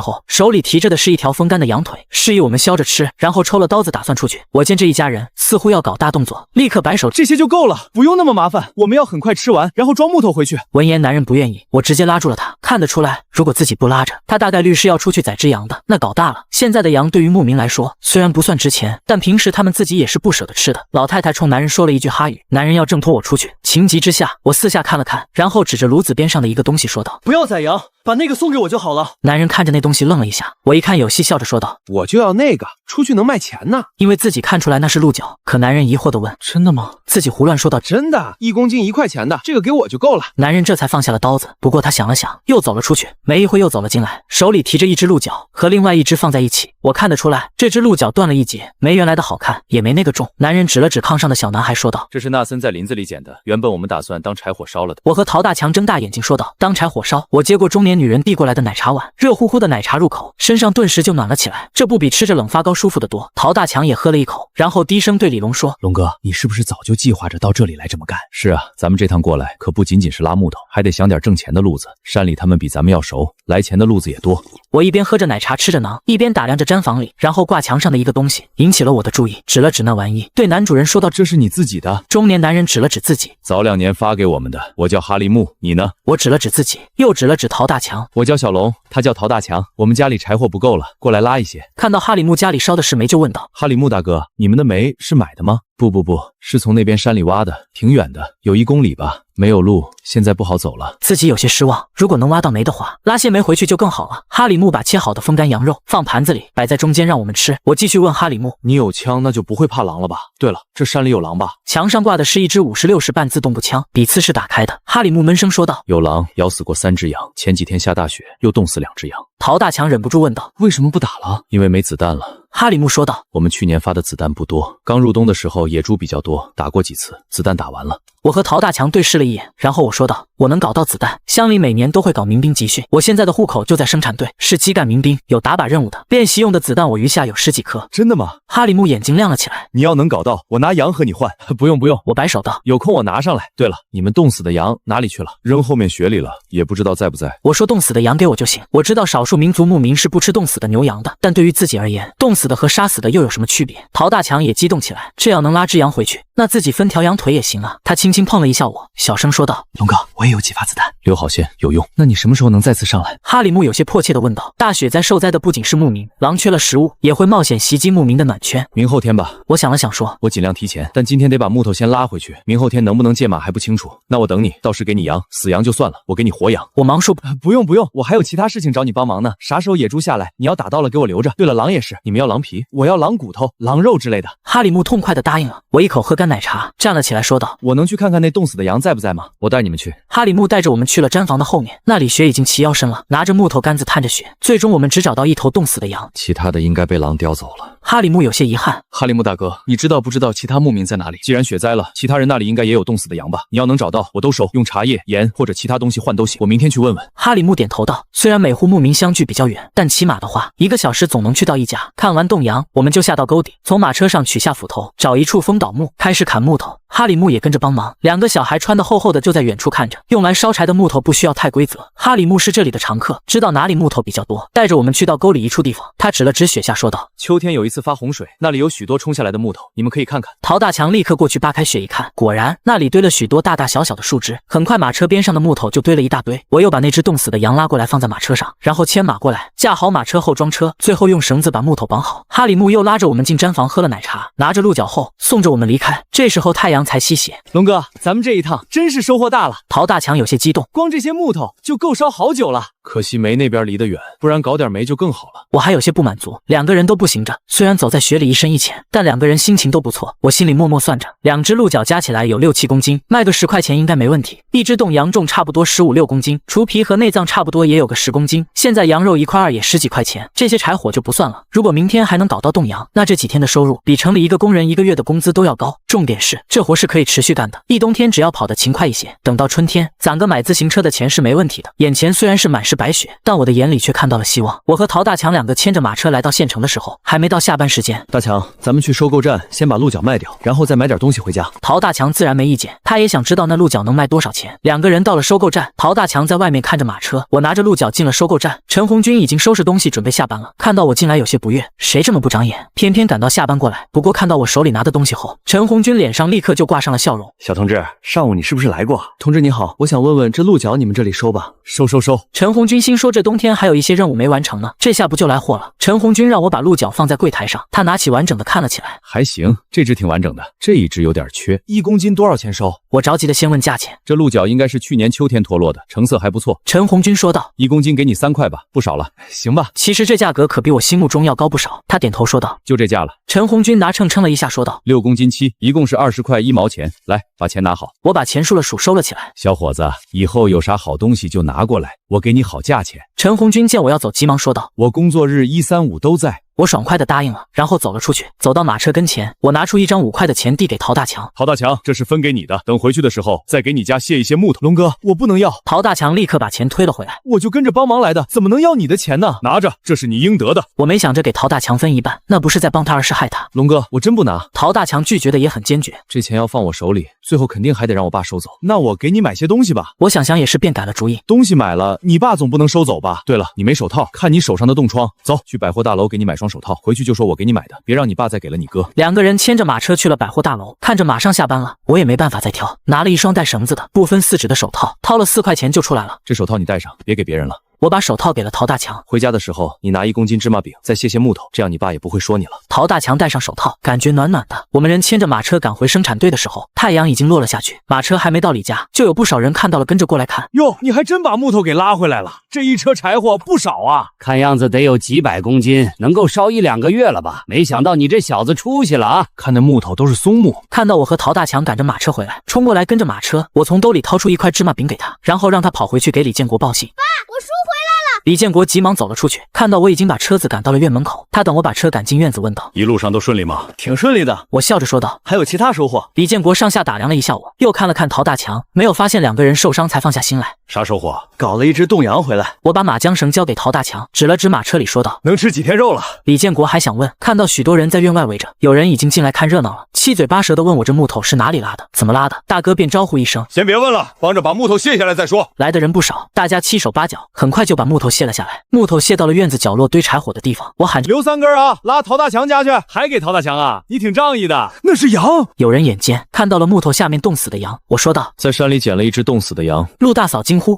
候手里提着的是一条风干的羊腿，示意我们削着吃，然后抽了刀子打算出去。我见这一家人似乎要搞大动作，立刻摆手：“这些就够了，不用那么麻烦，我们要很快吃完，然后装木头回去。”闻言，男人不愿意，我直接拉住了他。看得出来，如果自己不拉着，他大概率是要出去宰只羊的。那搞大了，现在的羊对于牧民来说虽然不算值钱，但平时他们自己也是不舍得吃的。老太太冲男人说了一句哈语，男人要挣脱我出去。情急之下，我四下看了看，然后指着炉子边上的一个东西说道：“不要宰羊，把那个送给我就好了。”男人看着那东西愣了一下，我一看有戏，笑着说道：“我就要那个，出去能卖钱呢。”因为自己看出来那是鹿角，可男人疑惑地问：“真的吗？”自己胡乱说道：“真的，1公斤1块钱的，这个给我就够了。”男人这才放下了刀子，不过他想了想，又走了出去。没一会又走了进来，手里提着一只鹿角，和另外一只放在一起。我看得出来，这只鹿角断了一截，没原来的好看，也没那个重。男人指了指炕上的小男孩，说道：“这是纳森在林子里捡的，原本我们打算当柴火烧了的。”我和陶大强睁大眼睛说道：“当柴火烧？”我接过中年女人递过来的奶茶碗，热乎乎的奶茶入口，身上顿时就暖了起来，这不比吃着冷发糕舒服得多。陶大强也喝了一口，然后低声对李龙说：“龙哥，你是不是早就计划着到这里来这么干？”“是啊，咱们这趟过来可不仅仅是拉木头，还得想点挣钱的路子。山里他们比咱们要熟，来钱的路子也多。”我一边喝着奶茶吃着馕，一边打量着毡房里然后挂墙上的一个东西，引起了我的注意，指了指那玩意，对男主人说道：“这是你自己的？”中年男人指了指自己：“早2年发给我们的，我叫哈利木，你呢？”我指了指自己，又指了指陶大强：“我叫小龙，他叫陶大强，我们家里柴火不够了，过来拉一些。”看到哈里木家里烧的是煤，就问道：“哈里木大哥，你们的煤是买的吗？”“不，是从那边山里挖的，挺远的，有1公里吧。没有路，现在不好走了。”自己有些失望，如果能挖到煤的话，拉些煤回去就更好了。哈里木把切好的风干羊肉放盘子里，摆在中间让我们吃。我继续问哈里木：“你有枪，那就不会怕狼了吧？对了，这山里有狼吧？”墙上挂的是一支50-60半自动步枪，笔刺是打开的。哈里木闷声说道：“有狼，咬死过3只羊，前几天下大雪，又冻死2只羊。”陶大强忍不住问道：“为什么不打了？”“因为没子弹了。”哈里木说道：“我们去年发的子弹不多，刚入冬的时候野猪比较多，打过几次，子弹打完了。”我和陶大强对视了一眼，然后我说道：“我能搞到子弹。乡里每年都会搞民兵集训，我现在的户口就在生产队，是基干民兵，有打靶任务的。练习用的子弹我余下有10几颗。”“真的吗？”哈里木眼睛亮了起来：“你要能搞到，我拿羊和你换。”“不用。”我摆手道：“有空我拿上来。对了，你们冻死的羊哪里去了？扔后面雪里了，也不知道在不在。”我说：“冻死的羊给我就行。我知道少数民族牧民是不吃冻死的牛羊的，但对于自己而言，冻死的和杀死的又有什么区别？”陶大强也激动起来，这要能拉只羊回去，那自己分条羊腿也行啊。他轻轻碰了一下我，小声说道：“龙哥，我也有几发子弹，留好线，有用。那你什么时候能再次上来？”哈里木有些迫切地问道。大雪灾受灾的不仅是牧民，狼缺了食物，也会冒险袭击牧民的暖圈。明后天吧。我想了想说：“我尽量提前，但今天得把木头先拉回去，明后天能不能借马还不清楚。那我等你，到时给你羊，死羊就算了，我给你活羊。”我忙说：“不用，我还有其他事情找你帮忙呢。啥时候野猪下来，你要打到了给我留着。对了，狼也是，你们要狼皮，我要狼骨头、狼肉之类的。”哈里木痛快地答应了。我一口喝干奶茶，站了起来说道：“我能去看看那冻死的羊在不在吗？我带你们去。”哈里木带着我们去了毡房的后面，那里雪已经齐腰深了，拿着木头杆子探着雪，最终我们只找到一头冻死的羊，其他的应该被狼叼走了。哈里木有些遗憾：“哈里木大哥，你知道不知道其他牧民在哪里？既然雪灾了，其他人那里应该也有冻死的羊吧？你要能找到，我都收，用茶叶、盐或者其他东西换都行。我明天去问问。”哈里木点头道：“虽然每户牧民相距比较远，但骑马的话，1个小时总能去到一家。”看完冻羊，我们就下到沟底，从马车上取下斧头，找一处风倒木，开始砍木头。哈里木也跟着帮忙。房，两个小孩穿得厚厚的就在远处看着。用来烧柴的木头不需要太规则，哈里木是这里的常客，知道哪里木头比较多，带着我们去到沟里一处地方。他指了指雪下说道：秋天有一次发洪水，那里有许多冲下来的木头，你们可以看看。陶大强立刻过去扒开雪一看，果然那里堆了许多大大小小的树枝。很快马车边上的木头就堆了一大堆。我又把那只冻死的羊拉过来放在马车上，然后牵马过来，架好马车后装车，最后用绳子把木头绑好。哈里木又拉着我们进毡房喝了奶茶，拿着鹿角后送着我们离开。这时候太阳才西斜。龙哥，咱们这一趟真是收获大了。陶大强有些激动，光这些木头就够烧好久了。可惜煤那边离得远，不然搞点煤就更好了。我还有些不满足，两个人都不行着，虽然走在雪里一深一浅，但两个人心情都不错。我心里默默算着，两只鹿角加起来有6、7公斤，卖个10块钱应该没问题。一只冻羊重差不多15、16公斤，除皮和内脏差不多也有个10公斤。现在羊肉1块2也10几块钱，这些柴火就不算了。如果明天还能搞到冻羊，那这几天的收入比城里一个工人1个月的工资都要高。重点是这活是可以持续干的，一冬天只要跑得勤快一些，等到春天攒个买自行车的钱是没问题的。眼前虽然是满是白雪，但我的眼里却看到了希望。我和陶大强两个牵着马车来到县城的时候，还没到下班时间。大强，咱们去收购站先把鹿角卖掉，然后再买点东西回家。陶大强自然没意见，他也想知道那鹿角能卖多少钱。两个人到了收购站，陶大强在外面看着马车，我拿着鹿角进了收购站。陈红军已经收拾东西准备下班了，看到我进来有些不悦，谁这么不长眼，偏偏赶到下班过来。不过看到我手里拿的东西后，陈红军脸上立刻就挂上了笑容。小同志，上午你是不是来过？同志你好，我想问问这鹿角你们这里收吧？收。陈红军心说这冬天还有一些任务没完成呢，这下不就来货了。陈红军让我把鹿角放在柜台上，他拿起完整的看了起来。还行，这只挺完整的，这一只有点缺。1公斤多少钱收？我着急的先问价钱。这鹿角应该是去年秋天脱落的，成色还不错。陈红军说道1公斤给你3块吧，不少了。行吧，其实这价格可比我心目中要高不少。他点头说道就这价了。陈红军拿秤称了一下说道6公斤7，一共是20块1毛钱。来，把钱拿好。我把钱数了数收了起来。小伙子，以后有啥好东西就拿过来，我给你好价钱。陈红军见我要走，急忙说道我工作日1、3、5都在。我爽快地答应了，然后走了出去。走到马车跟前，我拿出1张5块的钱递给陶大强。陶大强，这是分给你的，等回去的时候再给你家卸一些木头。龙哥，我不能要。陶大强立刻把钱推了回来。我就跟着帮忙来的，怎么能要你的钱呢？拿着，这是你应得的。我没想着给陶大强分一半，那不是在帮他，而是害他。龙哥，我真不拿。陶大强拒绝的也很坚决，这钱要放我手里，最后肯定还得让我爸收走。那我给你买些东西吧。我想想也是，便改了主意。东西买了，你爸总不能收走吧？对了，你没手套，看你手上的冻疮，走去百货大楼给你买双手套，回去就说我给你买的，别让你爸再给了你哥。两个人牵着马车去了百货大楼，看着马上下班了，我也没办法再挑，拿了一双带绳子的不分4指的手套，掏了4块钱就出来了。这手套你戴上，别给别人了。我把手套给了陶大强。回家的时候，你拿1公斤芝麻饼，再卸些木头，这样你爸也不会说你了。陶大强戴上手套，感觉暖暖的。我们人牵着马车赶回生产队的时候，太阳已经落了下去。马车还没到李家，就有不少人看到了，跟着过来看。哟，你还真把木头给拉回来了，这一车柴火不少啊！看样子得有几百公斤，能够烧1、2个月了吧？没想到你这小子出息了啊！看那木头都是松木。看到我和陶大强赶着马车回来，冲过来跟着马车，我从兜里掏出1块芝麻饼给他，然后让他跑回去给李建国报信。爸，我叔回来了。李建国急忙走了出去，看到我已经把车子赶到了院门口，他等我把车赶进院子，问道：一路上都顺利吗？挺顺利的。我笑着说道：还有其他收获？李建国上下打量了一下我，又看了看陶大强，没有发现两个人受伤，才放下心来。啥收获？搞了一只冻羊回来。我把马缰绳交给陶大强，指了指马车里说道：能吃几天肉了？李建国还想问，看到许多人在院外围着，有人已经进来看热闹了，七嘴八舌的问我这木头是哪里拉的，怎么拉的。大哥便招呼一声：先别问了，帮着把木头卸下来再说。来的人不少，大家七手八脚，很快就把木头卸了下来。木头卸到了院子角落堆柴火的地方，我喊着：留3根啊，拉陶大强家去。还给陶大强啊？你挺仗义的。那是羊。有人眼尖看到了木头下面冻死的羊，我说道：在山里捡了一只冻死的羊。陆大嫂惊呼：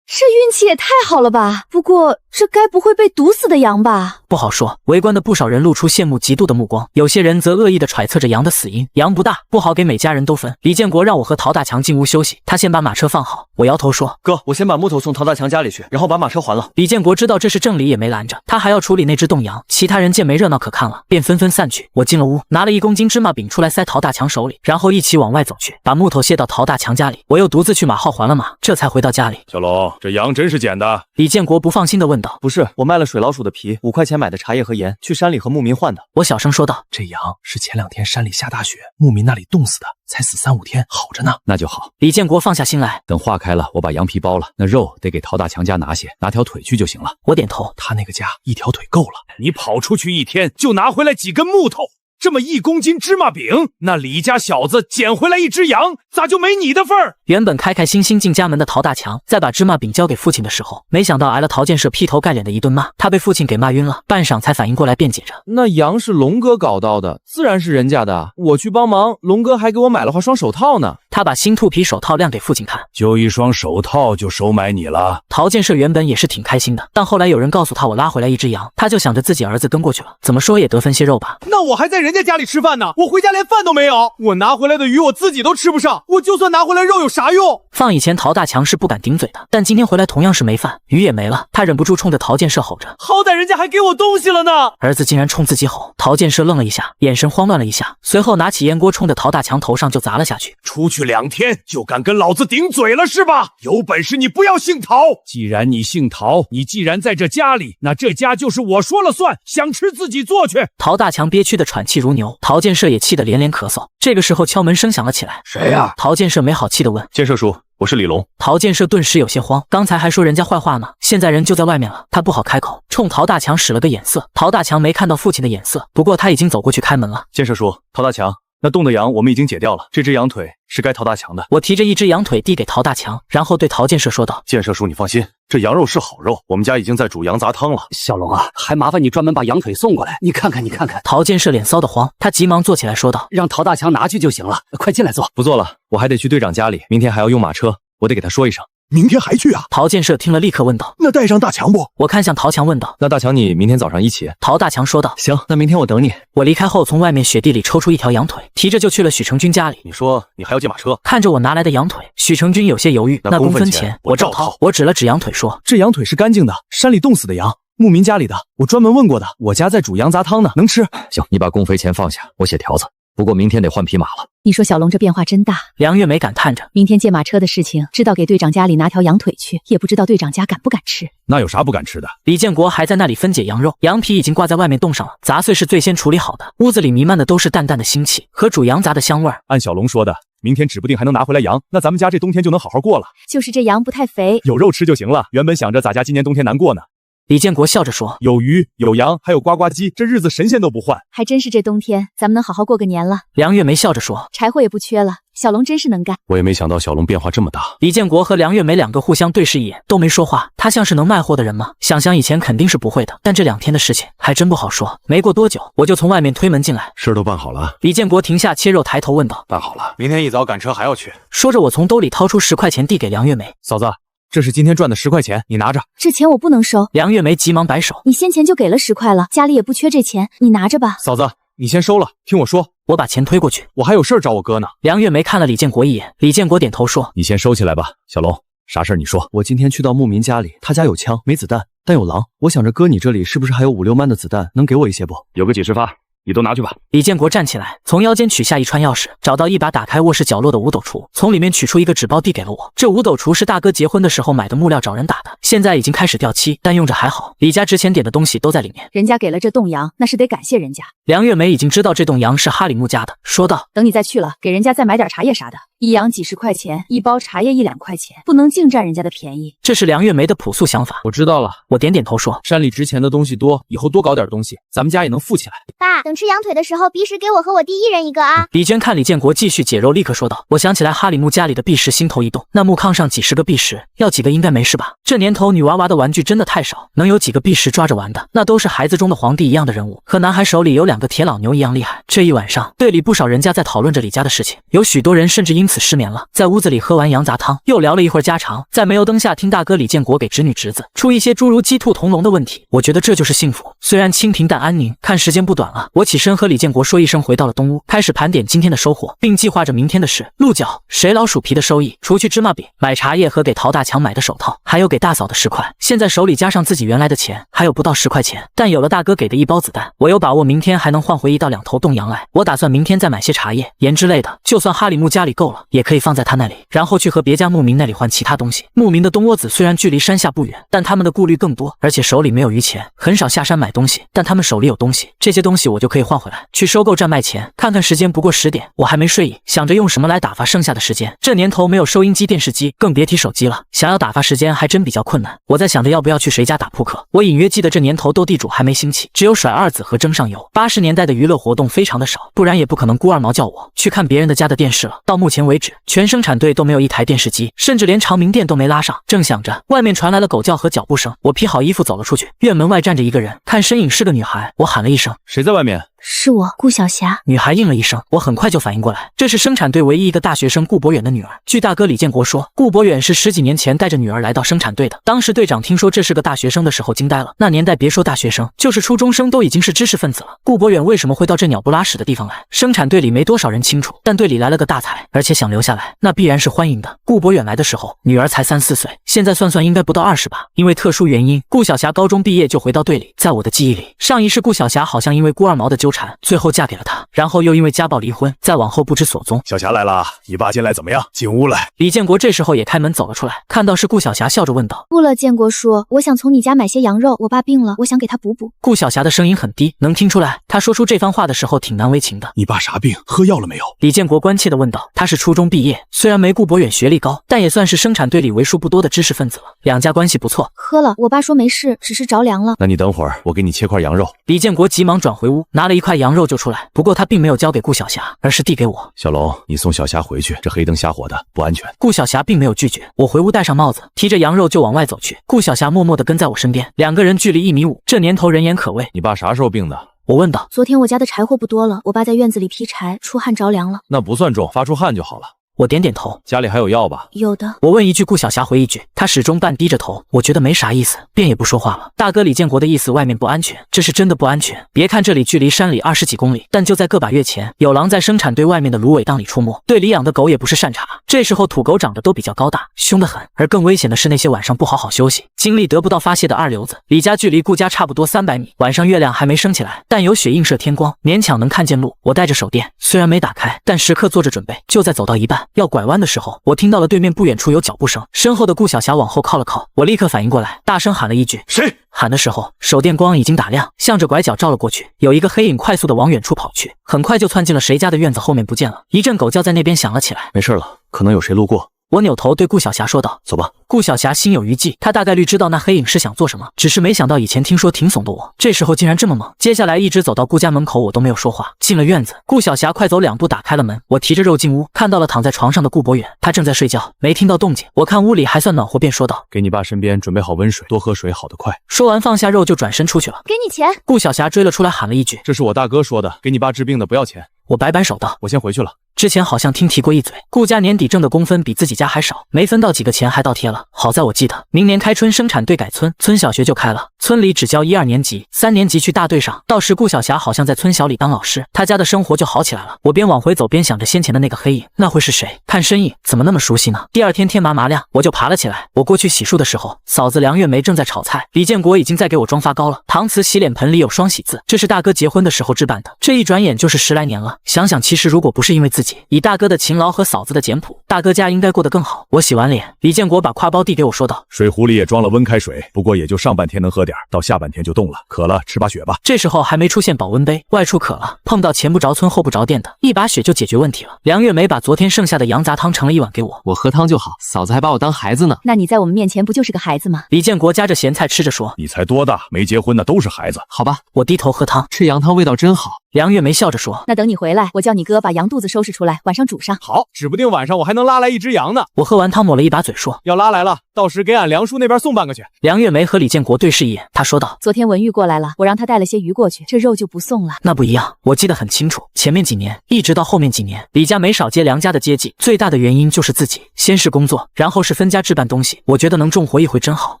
这运气也太好了吧！不过这该不会被毒死的羊吧？不好说。围观的不少人露出羡慕嫉妒的目光，有些人则恶意的揣测着羊的死因。羊不大，不好给每家人都分。李建国让我和陶大强进屋休息，他先把马车放好。我摇头说：哥，我先把木头送陶大强家里去，然后把马车还了。李建国知道这是正理，也没拦着，他还要处理那只冻羊。其他人见没热闹可看了，便纷纷散去。我进了屋，拿了1公斤芝麻饼出来塞陶大强手里，然后一起往外走去，把木头卸到陶大强家里。我又独自去马号还了马，这才回到家里。小龙，这羊真是捡的？李建国不放心地问道：不是，我卖了水老鼠的皮，5块钱买的茶叶和盐，去山里和牧民换的。我小声说道：这羊是前2天山里下大雪，牧民那里冻死的，才死3、5天，好着呢。那就好。李建国放下心来，等化开了，我把羊皮包了，那肉得给陶大强家拿些，拿条腿去就行了。我点头，他那个家1条腿够了。你跑出去1天就拿回来几根木头，这么1公斤芝麻饼，那李家小子捡回来1只羊，咋就没你的份儿？原本开开心心进家门的陶大强，在把芝麻饼交给父亲的时候，没想到挨了陶建设劈头盖脸的一顿骂，他被父亲给骂晕了，半晌才反应过来，辩解着：“那羊是龙哥搞到的，自然是人家的。我去帮忙，龙哥还给我买了双手套呢。”他把新兔皮手套亮给父亲看，就1双手套就收买你了。陶建设原本也是挺开心的，但后来有人告诉他我拉回来1只羊，他就想着自己儿子跟过去了，怎么说也得分些肉吧。那我还在人家家里吃饭呢，我回家连饭都没有。我拿回来的鱼我自己都吃不上，我就算拿回来肉有啥用？放以前陶大强是不敢顶嘴的，但今天回来同样是没饭，鱼也没了，他忍不住冲着陶建设吼着：“好歹人家还给我东西了呢！”儿子竟然冲自己吼，陶建设愣了一下，眼神慌乱了一下，随后拿起烟锅冲着陶大强头上就砸了下去。出去2天就敢跟老子顶嘴了是吧？有本事你不要姓陶！既然你姓陶，你既然在这家里，那这家就是我说了算，想吃自己做去。陶大强憋屈的喘气如牛，陶建设也气得连连咳嗽。这个时候敲门声响了起来。谁呀？陶建设没好气的问。建设叔，我是李龙。陶建设顿时有些慌，刚才还说人家坏话呢，现在人就在外面了，他不好开口，冲陶大强使了个眼色。陶大强没看到父亲的眼色，不过他已经走过去开门了。建设叔，陶大强，那冻的羊我们已经解掉了，这只羊腿是该陶大强的。我提着1只羊腿递给陶大强，然后对陶建设说道：“建设叔，你放心，这羊肉是好肉，我们家已经在煮羊杂汤了。小龙啊，还麻烦你专门把羊腿送过来，你看看，你看看。”陶建设脸骚得慌，他急忙坐起来说道：“让陶大强拿去就行了，快进来坐。”不做了，我还得去队长家里，明天还要用马车，我得给他说一声。明天还去啊？陶建设听了立刻问道：“那带上大强不？”我看向陶强问道：“那大强你明天早上一起？”陶大强说道：“行，那明天我等你。”我离开后，从外面雪地里抽出1条羊腿，提着就去了许成军家里。你说你还要借马车？看着我拿来的羊腿，许成军有些犹豫。那公分钱我照掏。我指了指羊腿说：“这羊腿是干净的，山里冻死的羊，牧民家里的，我专门问过的。我家在煮羊杂汤呢，能吃。”行，你把工肥钱放下，我写条子。不过明天得换匹马了。你说小龙这变化真大。梁月梅感叹着，明天借马车的事情，知道给队长家里拿条羊腿去，也不知道队长家敢不敢吃。那有啥不敢吃的？李建国还在那里分解羊肉，羊皮已经挂在外面冻上了，杂碎是最先处理好的。屋子里弥漫的都是淡淡的腥气和煮羊杂的香味儿。按小龙说的，明天指不定还能拿回来羊，那咱们家这冬天就能好好过了。就是这羊不太肥，有肉吃就行了。原本想着咱家今年冬天难过呢。李建国笑着说：“有鱼有羊，还有呱呱鸡，这日子神仙都不换。还真是这冬天咱们能好好过个年了。”梁月梅笑着说：“柴火也不缺了，小龙真是能干。”我也没想到小龙变化这么大。李建国和梁月梅2个互相对视一眼，都没说话。他像是能卖货的人吗？想想以前肯定是不会的，但这2天的事情还真不好说。没过多久，我就从外面推门进来。事都办好了。李建国停下切肉，抬头问道：“办好了，明天一早赶车还要去。”说着，我从兜里掏出10块钱递给梁月梅。嫂子，这是今天赚的10块钱，你拿着。这钱我不能收。梁月梅急忙摆手：“你先前就给了10块了，家里也不缺这钱，你拿着吧。”嫂子，你先收了，听我说。我把钱推过去，我还有事找我哥呢。梁月梅看了李建国一眼，李建国点头说：“你先收起来吧。小龙，啥事儿你说。我今天去到牧民家里，他家有枪没子弹，但有狼。我想着哥你这里是不是还有5、6曼的子弹，能给我一些不？有个几十发。你都拿去吧。李建国站起来，从腰间取下一串钥匙，找到一把打开卧室角落的五斗橱，从里面取出一个纸包递给了我。这五斗橱是大哥结婚的时候买的木料找人打的，现在已经开始掉漆，但用着还好。李家之前点的东西都在里面。人家给了这栋洋，那是得感谢人家。梁月梅已经知道这栋洋是哈里木家的，说道：“等你再去了，给人家再买点茶叶啥的，一洋几10块钱，一包茶叶1、2块钱，不能净占人家的便宜。”这是梁月梅的朴素想法。我知道了，我点点头说：“山里值钱的东西多，以后多搞点东西，咱们家也能富起来。”爸，等吃羊腿的时候，鼻食给我和我弟1人1个啊！李娟看李建国继续解肉，立刻说道：“我想起来哈里木家里的壁石，心头一动。那木炕上几10个壁石，要几个应该没事吧？这年头女娃娃的玩具真的太少，能有几个壁石抓着玩的，那都是孩子中的皇帝一样的人物，和男孩手里有2个铁老牛一样厉害。”这一晚上，队里不少人家在讨论着李家的事情，有许多人甚至因此失眠了。在屋子里喝完羊杂汤，又聊了一会儿家常，在煤油灯下听大哥李建国给侄女侄子出一些诸如鸡兔同笼的问题。我觉得这就是幸福，虽然清贫但安宁。看时间不短了，我起身和李建国说一声，回到了东屋，开始盘点今天的收获，并计划着明天的事。鹿角、水老鼠皮的收益，除去芝麻饼、买茶叶和给陶大强买的手套，还有给大嫂的10块。现在手里加上自己原来的钱，还有不到10块钱。但有了大哥给的1包子弹，我有把握明天还能换回1到2头冻羊来。我打算明天再买些茶叶、盐之类的，就算哈里木家里够了。了，也可以放在他那里，然后去和别家牧民那里换其他东西。牧民的东窝子虽然距离山下不远，但他们的顾虑更多，而且手里没有余钱，很少下山买东西，但他们手里有东西，这些东西我就可以换回来，去收购站卖钱。看看时间不过10点，我还没睡意，想着用什么来打发剩下的时间。这年头没有收音机、电视机，更别提手机了，想要打发时间还真比较困难。我在想着要不要去谁家打扑克。我隐约记得这年头斗地主还没兴起，只有甩二子和蒸上油。80年代的娱乐活动非常的少，不然也不可能孤二毛叫我去看别人的家的电视了。到目前为止，全生产队都没有一台电视机，甚至连长明店都没拉上。正想着，外面传来了狗叫和脚步声，我披好衣服走了出去。院门外站着一个人，看身影是个女孩，我喊了一声：“谁在外面？”是我，顾晓霞。女孩应了一声，我很快就反应过来，这是生产队唯一一个大学生顾博远的女儿。据大哥李建国说，顾博远是10几年前带着女儿来到生产队的。当时队长听说这是个大学生的时候惊呆了，那年代别说大学生，就是初中生都已经是知识分子了。顾博远为什么会到这鸟不拉屎的地方来？生产队里没多少人清楚，但队里来了个大才，而且想留下来，那必然是欢迎的。顾博远来的时候，女儿才3、4岁，现在算算应该不到20吧。因为特殊原因，顾晓霞高中毕业就回到队里。在我的记忆里，上一世顾晓霞好像因为孤二毛的纠缠，最后嫁给了他，然后又因为家暴离婚，再往后不知所踪。小霞来了，你爸进来怎么样？进屋来。李建国这时候也开门走了出来，看到是顾晓霞，笑着问道：“不了，建国叔，我想从你家买些羊肉，我爸病了，我想给他补补。”顾晓霞的声音很低，能听出来她说出这番话的时候挺难为情的。你爸啥病？喝药了没有？李建国关切地问道。他是初中毕业，虽然没顾博远学历高，但也算是生产队里为数不多的知识分子了，两家关系不错。喝了，我爸说没事，只是着凉了。那你等会儿，我给你切块羊肉。李建国急忙转回屋，拿了一块羊肉就出来，不过他并没有交给顾晓霞，而是递给我。小龙，你送小霞回去，这黑灯瞎火的不安全。顾晓霞并没有拒绝，我回屋戴上帽子，提着羊肉就往外走去。顾晓霞默默地跟在我身边，两个人距离1.5米，这年头人言可畏。你爸啥时候病的？我问道。昨天我家的柴火不多了，我爸在院子里劈柴，出汗着凉了。那不算重，发出汗就好了。我点点头。家里还有药吧？有的。我问一句，顾晓霞回一句，她始终半低着头，我觉得没啥意思，便也不说话了。大哥李建国的意思，外面不安全，这是真的不安全。别看这里距离山里20几公里，但就在个把月前，有狼在生产队外面的芦苇荡里出没。队里养的狗也不是善茬，这时候土狗长得都比较高大，凶得很。而更危险的是那些晚上不好好休息，精力得不到发泄的二流子。李家距离顾家差不多300米，晚上月亮还没升起来，但有雪映射天光，勉强能看见路。我带着手电，虽然没打开，但时刻做着准备。就在走到一半要拐弯的时候，我听到了对面不远处有脚步声，身后的顾晓霞往后靠了靠，我立刻反应过来，大声喊了一句：“谁？”喊的时候，手电光已经打亮，向着拐角照了过去，有一个黑影快速的往远处跑去，很快就窜进了谁家的院子，后面不见了。一阵狗叫在那边响了起来。没事了，可能有谁路过。我扭头对顾晓霞说道：“走吧。”顾晓霞心有余悸，她大概率知道那黑影是想做什么，只是没想到以前听说挺怂的我，这时候竟然这么猛。接下来一直走到顾家门口，我都没有说话。进了院子，顾晓霞快走2步打开了门，我提着肉进屋，看到了躺在床上的顾博远，他正在睡觉，没听到动静。我看屋里还算暖和，便说道：“给你爸身边准备好温水，多喝水，好得快。”说完放下肉就转身出去了。给你钱。顾晓霞追了出来，喊了一句：“这是我大哥说的，给你爸治病的不要钱。”我摆摆手道：“我先回去了。”之前好像听提过一嘴，顾家年底挣的工分比自己家还少，没分到几个钱还倒贴了。好在我记得明年开春生产队改村，村小学就开了，村里只教1、2年级，3年级去大队上。到时顾晓霞好像在村小里当老师，她家的生活就好起来了。我边往回走边想着先前的那个黑影，那会是谁？看身影怎么那么熟悉呢？第二天天麻麻亮，我就爬了起来。我过去洗漱的时候，嫂子梁月梅正在炒菜，李建国已经在给我装发糕了。搪瓷洗脸盆里有双喜字，这是大哥结婚的时候置办的。这一转眼就是10来年了。想想其实如果不是因为自己，以大哥的勤劳和嫂子的简朴，大哥家应该过得更好。我洗完脸，李建国把挎包递给我说道：“水壶里也装了温开水，不过也就上半天能喝点，到下半天就冻了。渴了吃把雪吧。”这时候还没出现保温杯，外出渴了，碰到前不着村后不着店的，一把雪就解决问题了。梁月梅把昨天剩下的羊杂汤盛了一碗给我，我喝汤就好，嫂子还把我当孩子呢。那你在我们面前不就是个孩子吗？李建国夹着咸菜吃着说：“你才多大，没结婚的都是孩子。”好吧，我低头喝汤，吃羊汤味道真好。梁月梅笑着说：“那等你回来，我叫你哥把羊肚子收拾出来，晚上煮上。”好，指不定晚上我还能拉来一只羊呢。我喝完汤抹了一把嘴说：“要拉来了，到时给俺梁叔那边送半个去。”梁月梅和李建国对视一眼，他说道：“昨天文玉过来了，我让他带了些鱼过去，这肉就不送了。”那不一样，我记得很清楚，前面几年一直到后面几年，李家没少接梁家的接济，最大的原因就是自己先是工作，然后是分家置办东西。我觉得能重活一回真好，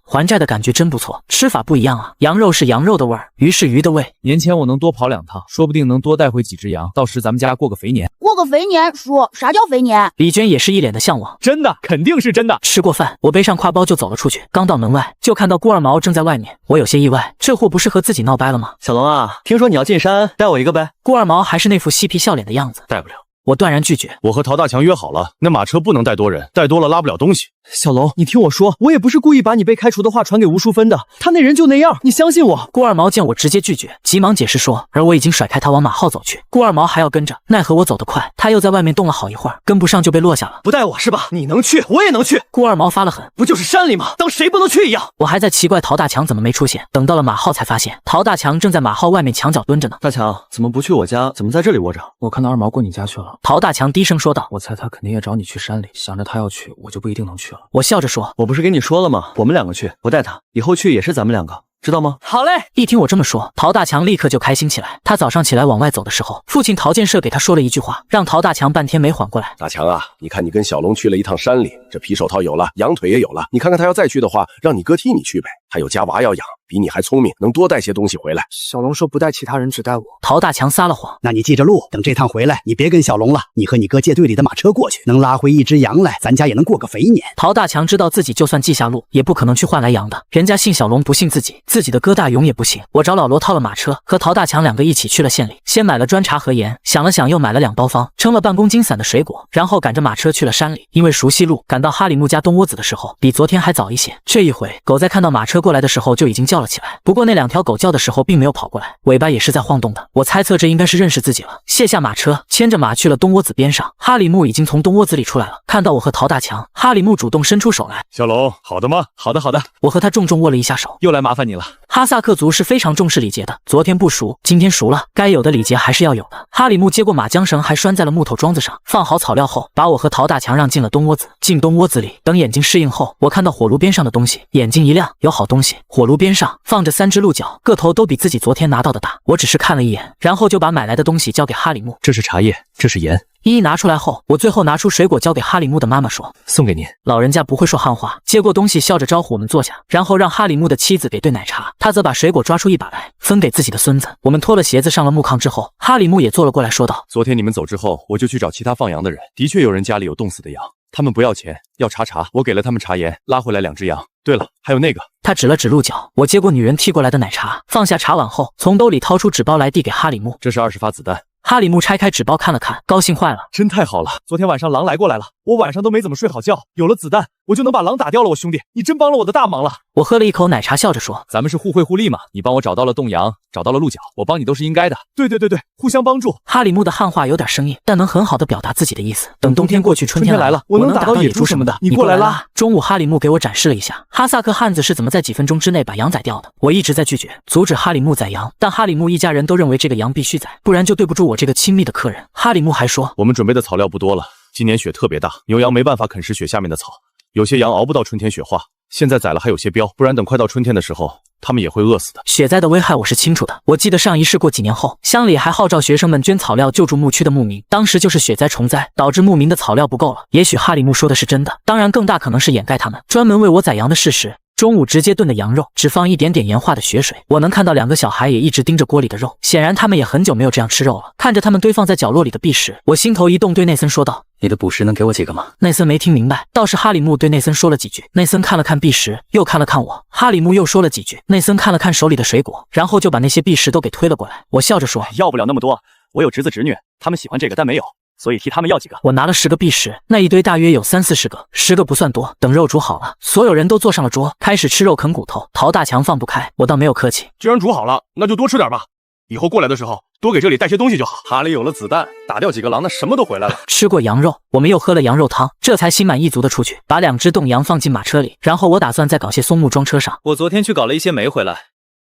还债的感觉真不错。吃法不一样啊，羊肉是羊肉的味儿，鱼是鱼的味。年前我能多跑2趟，说不定能多带回几只羊，到时咱们家过个肥年。过个肥年，叔，啥叫肥年？李娟也是一脸的向往。真的，肯定是真的。吃过饭，我背上挎包就走了出去，刚到门外就看到顾二毛正在外面，我有些意外，这货不是和自己闹掰了吗？小龙啊，听说你要进山，带我一个呗。顾二毛还是那副嬉皮笑脸的样子，带不了。我断然拒绝。我和陶大强约好了，那马车不能带多人，带多了拉不了东西。小龙，你听我说，我也不是故意把你被开除的话传给吴淑芬的，他那人就那样，你相信我。顾二毛见我直接拒绝，急忙解释说，而我已经甩开他往马号走去。顾二毛还要跟着，奈何我走得快，他又在外面冻了好一会儿，跟不上就被落下了。不带我是吧？你能去，我也能去。顾二毛发了狠，不就是山里吗？当谁不能去一样。我还在奇怪陶大强怎么没出现，等到了马号才发现陶大强正在马号外面墙角蹲着呢。大强，怎么不去我家？怎么在这里窝着？我看到二毛过你家去了。陶大强低声说道。我猜他肯定也找你去山里，想着他要去，我就不一定能去了。我笑着说，我不是跟你说了吗？我们两个去，我带他，以后去也是咱们两个。知道吗？好嘞！一听我这么说，陶大强立刻就开心起来。他早上起来往外走的时候，父亲陶建设给他说了一句话，让陶大强半天没缓过来。大强啊，你看你跟小龙去了一趟山里，这皮手套有了，羊腿也有了，你看看他要再去的话，让你哥替你去呗。他有家娃要养，比你还聪明，能多带些东西回来。小龙说不带其他人，只带我。陶大强撒了谎。那你记着路，等这趟回来，你别跟小龙了，你和你哥借队里的马车过去，能拉回一只羊来，咱家也能过个肥年。陶大强知道自己就算记下路，也不可能去换来羊的，人家信小龙不信自己，自己的哥大勇也不行。我找老罗套了马车，和陶大强两个一起去了县里，先买了砖茶和盐，想了想又买了2包方，称了半公斤散的水果，然后赶着马车去了山里。因为熟悉路，赶到哈里木家东窝子的时候，比昨天还早一些。这一回，狗在看到马车过来的时候就已经叫了起来，不过那2条狗叫的时候并没有跑过来，尾巴也是在晃动的。我猜测这应该是认识自己了。卸下马车，牵着马去了东窝子边上。哈里木已经从东窝子里出来了，看到我和陶大强，哈里木主动伸出手来。小龙，好的吗？好的，好的。我和他重重握了一下手。又来麻烦你了。哈萨克族是非常重视礼节的，昨天不熟，今天熟了，该有的礼节还是要有的。哈里木接过马缰绳，还拴在了木头桩子上，放好草料后，把我和陶大强让进了东窝子。进东窝子里，等眼睛适应后，我看到火炉边上的东西，眼睛一亮，有好东西。火炉边上放着3只鹿角，个头都比自己昨天拿到的大。我只是看了一眼，然后就把买来的东西交给哈里木。这是茶叶，这是盐。一拿出来后，我最后拿出水果交给哈里木的妈妈说：“送给您。”老人家不会说汉话，接过东西笑着招呼我们坐下，然后让哈里木的妻子给兑奶茶，他则把水果抓出一把来分给自己的孙子。我们脱了鞋子上了木炕之后，哈里木也坐了过来，说道：“昨天你们走之后，我就去找其他放羊的人，的确有人家里有冻死的羊，他们不要钱，要茶，我给了他们茶盐，拉回来2只羊。对了，还有那个。”他指了指鹿角。我接过女人递过来的奶茶，放下茶碗后，从兜里掏出纸包来递给哈里木。这是20发子弹。哈里木拆开纸包看了看，高兴坏了，真太好了！昨天晚上狼来过来了，我晚上都没怎么睡好觉，有了子弹，我就能把狼打掉了。我兄弟，你真帮了我的大忙了。我喝了一口奶茶，笑着说：“咱们是互惠互利嘛，你帮我找到了冻羊，找到了鹿角，我帮你都是应该的。对，互相帮助。”哈里木的汉话有点生硬，但能很好的表达自己的意思。等冬天过去，春天来了，我能打到野猪什么的，你过来拉。中午，哈里木给我展示了一下哈萨克汉子是怎么在几分钟之内把羊宰掉的。我一直在拒绝阻止哈里木宰羊，但哈里木一家人都认为这个羊必须宰，不然就对不住我这个亲密的客人。哈里木还说，我们准备的草料不多了，今年雪特别大，牛羊没办法啃食雪下面的草，有些羊熬不到春天雪化，现在宰了还有些膘，不然等快到春天的时候，他们也会饿死的。雪灾的危害我是清楚的，我记得上一事过几年后，乡里还号召学生们捐草料救助牧区的牧民，当时就是雪灾虫灾，导致牧民的草料不够了。也许哈里木说的是真的，当然更大可能是掩盖他们专门为我宰羊的事实。中午直接炖的羊肉，只放一点点盐化的血水。我能看到2个小孩也一直盯着锅里的肉，显然他们也很久没有这样吃肉了。看着他们堆放在角落里的碧石，我心头一动，对内森说道：“你的捕食能给我几个吗？”内森没听明白，倒是哈里木对内森说了几句。内森看了看碧石，又看了看我，哈里木又说了几句。内森看了看手里的水果，然后就把那些碧石都给推了过来。我笑着说：“要不了那么多，我有侄子侄女，他们喜欢这个，但没有。”所以替他们要几个。我拿了10个碧石，那一堆大约有30-40个，10个不算多。等肉煮好了，所有人都坐上了桌，开始吃肉啃骨头。陶大强放不开，我倒没有客气。既然煮好了，那就多吃点吧。以后过来的时候，多给这里带些东西就好。哈里有了子弹，打掉几个狼，那什么都回来了。吃过羊肉，我们又喝了羊肉汤，这才心满意足的出去，把2只冻羊放进马车里。然后我打算再搞些松木装车上。我昨天去搞了一些煤回来，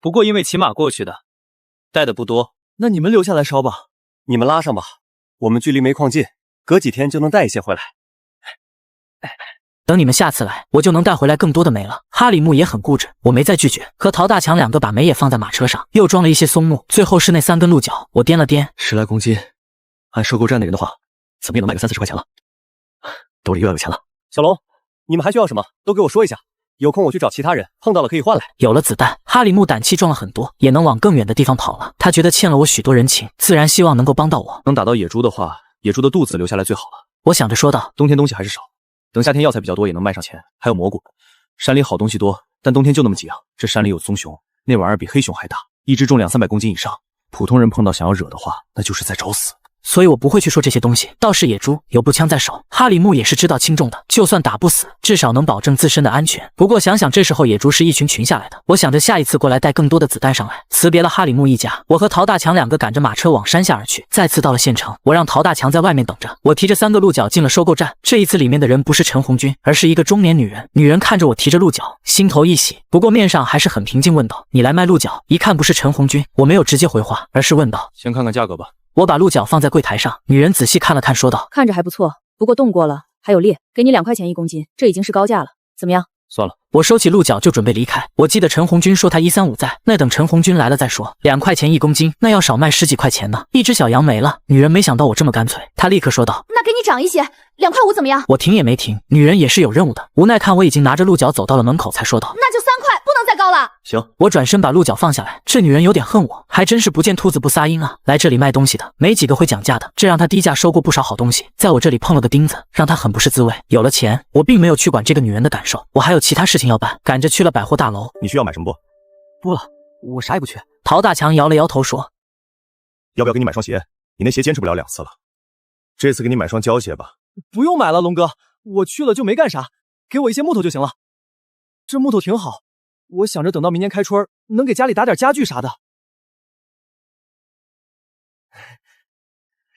不过因为骑马过去的，带的不多。那你们留下来烧吧。你们拉上吧，我们距离煤矿近。隔几天就能带一些回来。等你们下次来，我就能带回来更多的煤了。哈里木也很固执，我没再拒绝，和陶大强2个把煤也放在马车上，又装了一些松木，最后是那3根鹿角。我掂了掂，10来公斤，按收购站的人的话，怎么也能卖个30-40块钱了，兜里又要有钱了。小龙，你们还需要什么，都给我说一下，有空我去找其他人，碰到了可以换来。有了子弹，哈里木胆气壮了很多，也能往更远的地方跑了。他觉得欠了我许多人情，自然希望能够帮到我。能打到野猪的话，野猪的肚子留下来最好了。我想着说道，冬天东西还是少，等夏天药材比较多也能卖上钱。还有蘑菇，山里好东西多，但冬天就那么几样。这山里有棕熊，那玩意儿比黑熊还大，一只重200-300公斤以上，普通人碰到想要惹的话，那就是在找死。所以我不会去说这些东西。倒是野猪有步枪在手，哈里木也是知道轻重的，就算打不死，至少能保证自身的安全。不过想想这时候野猪是一群群下来的，我想着下一次过来带更多的子弹上来。辞别了哈里木一家，我和陶大强两个赶着马车往山下而去。再次到了县城，我让陶大强在外面等着，我提着3个鹿角进了收购站。这一次里面的人不是陈红军，而是一个中年女人。女人看着我提着鹿角，心头一喜，不过面上还是很平静，问道：“你来卖鹿角？”一看不是陈红军，我没有直接回话，而是问道：“先看看价格吧。”我把鹿角放在柜台上，女人仔细看了看，说道：“看着还不错，不过冻过了，还有裂，给你2块钱1公斤，这已经是高价了，怎么样？”算了，我收起鹿角就准备离开。我记得陈红军说他135在，那等陈红军来了再说。2块钱1公斤，那要少卖10几块钱呢。一只小羊没了，女人没想到我这么干脆，她立刻说道：“那给你涨一些，2块5怎么样？”我停也没停，女人也是有任务的，无奈看我已经拿着鹿角走到了门口，才说道：“那就3块，不能再高了。”行，我转身把鹿角放下来。这女人有点恨我，还真是不见兔子不撒鹰啊！来这里卖东西的没几个会讲价的，这让她低价收过不少好东西，在我这里碰了个钉子，让她很不是滋味。有了钱，我并没有去管这个女人的感受，我还有其他事情要办，赶着去了百货大楼。你需要买什么不？不了，我啥也不缺。陶大强摇了摇头说：“要不要给你买双鞋？你那鞋坚持不了2次了，这次给你买双胶鞋吧。”不用买了，龙哥，我去了就没干啥，给我一些木头就行了。这木头挺好，我想着等到明年开春能给家里打点家具啥的。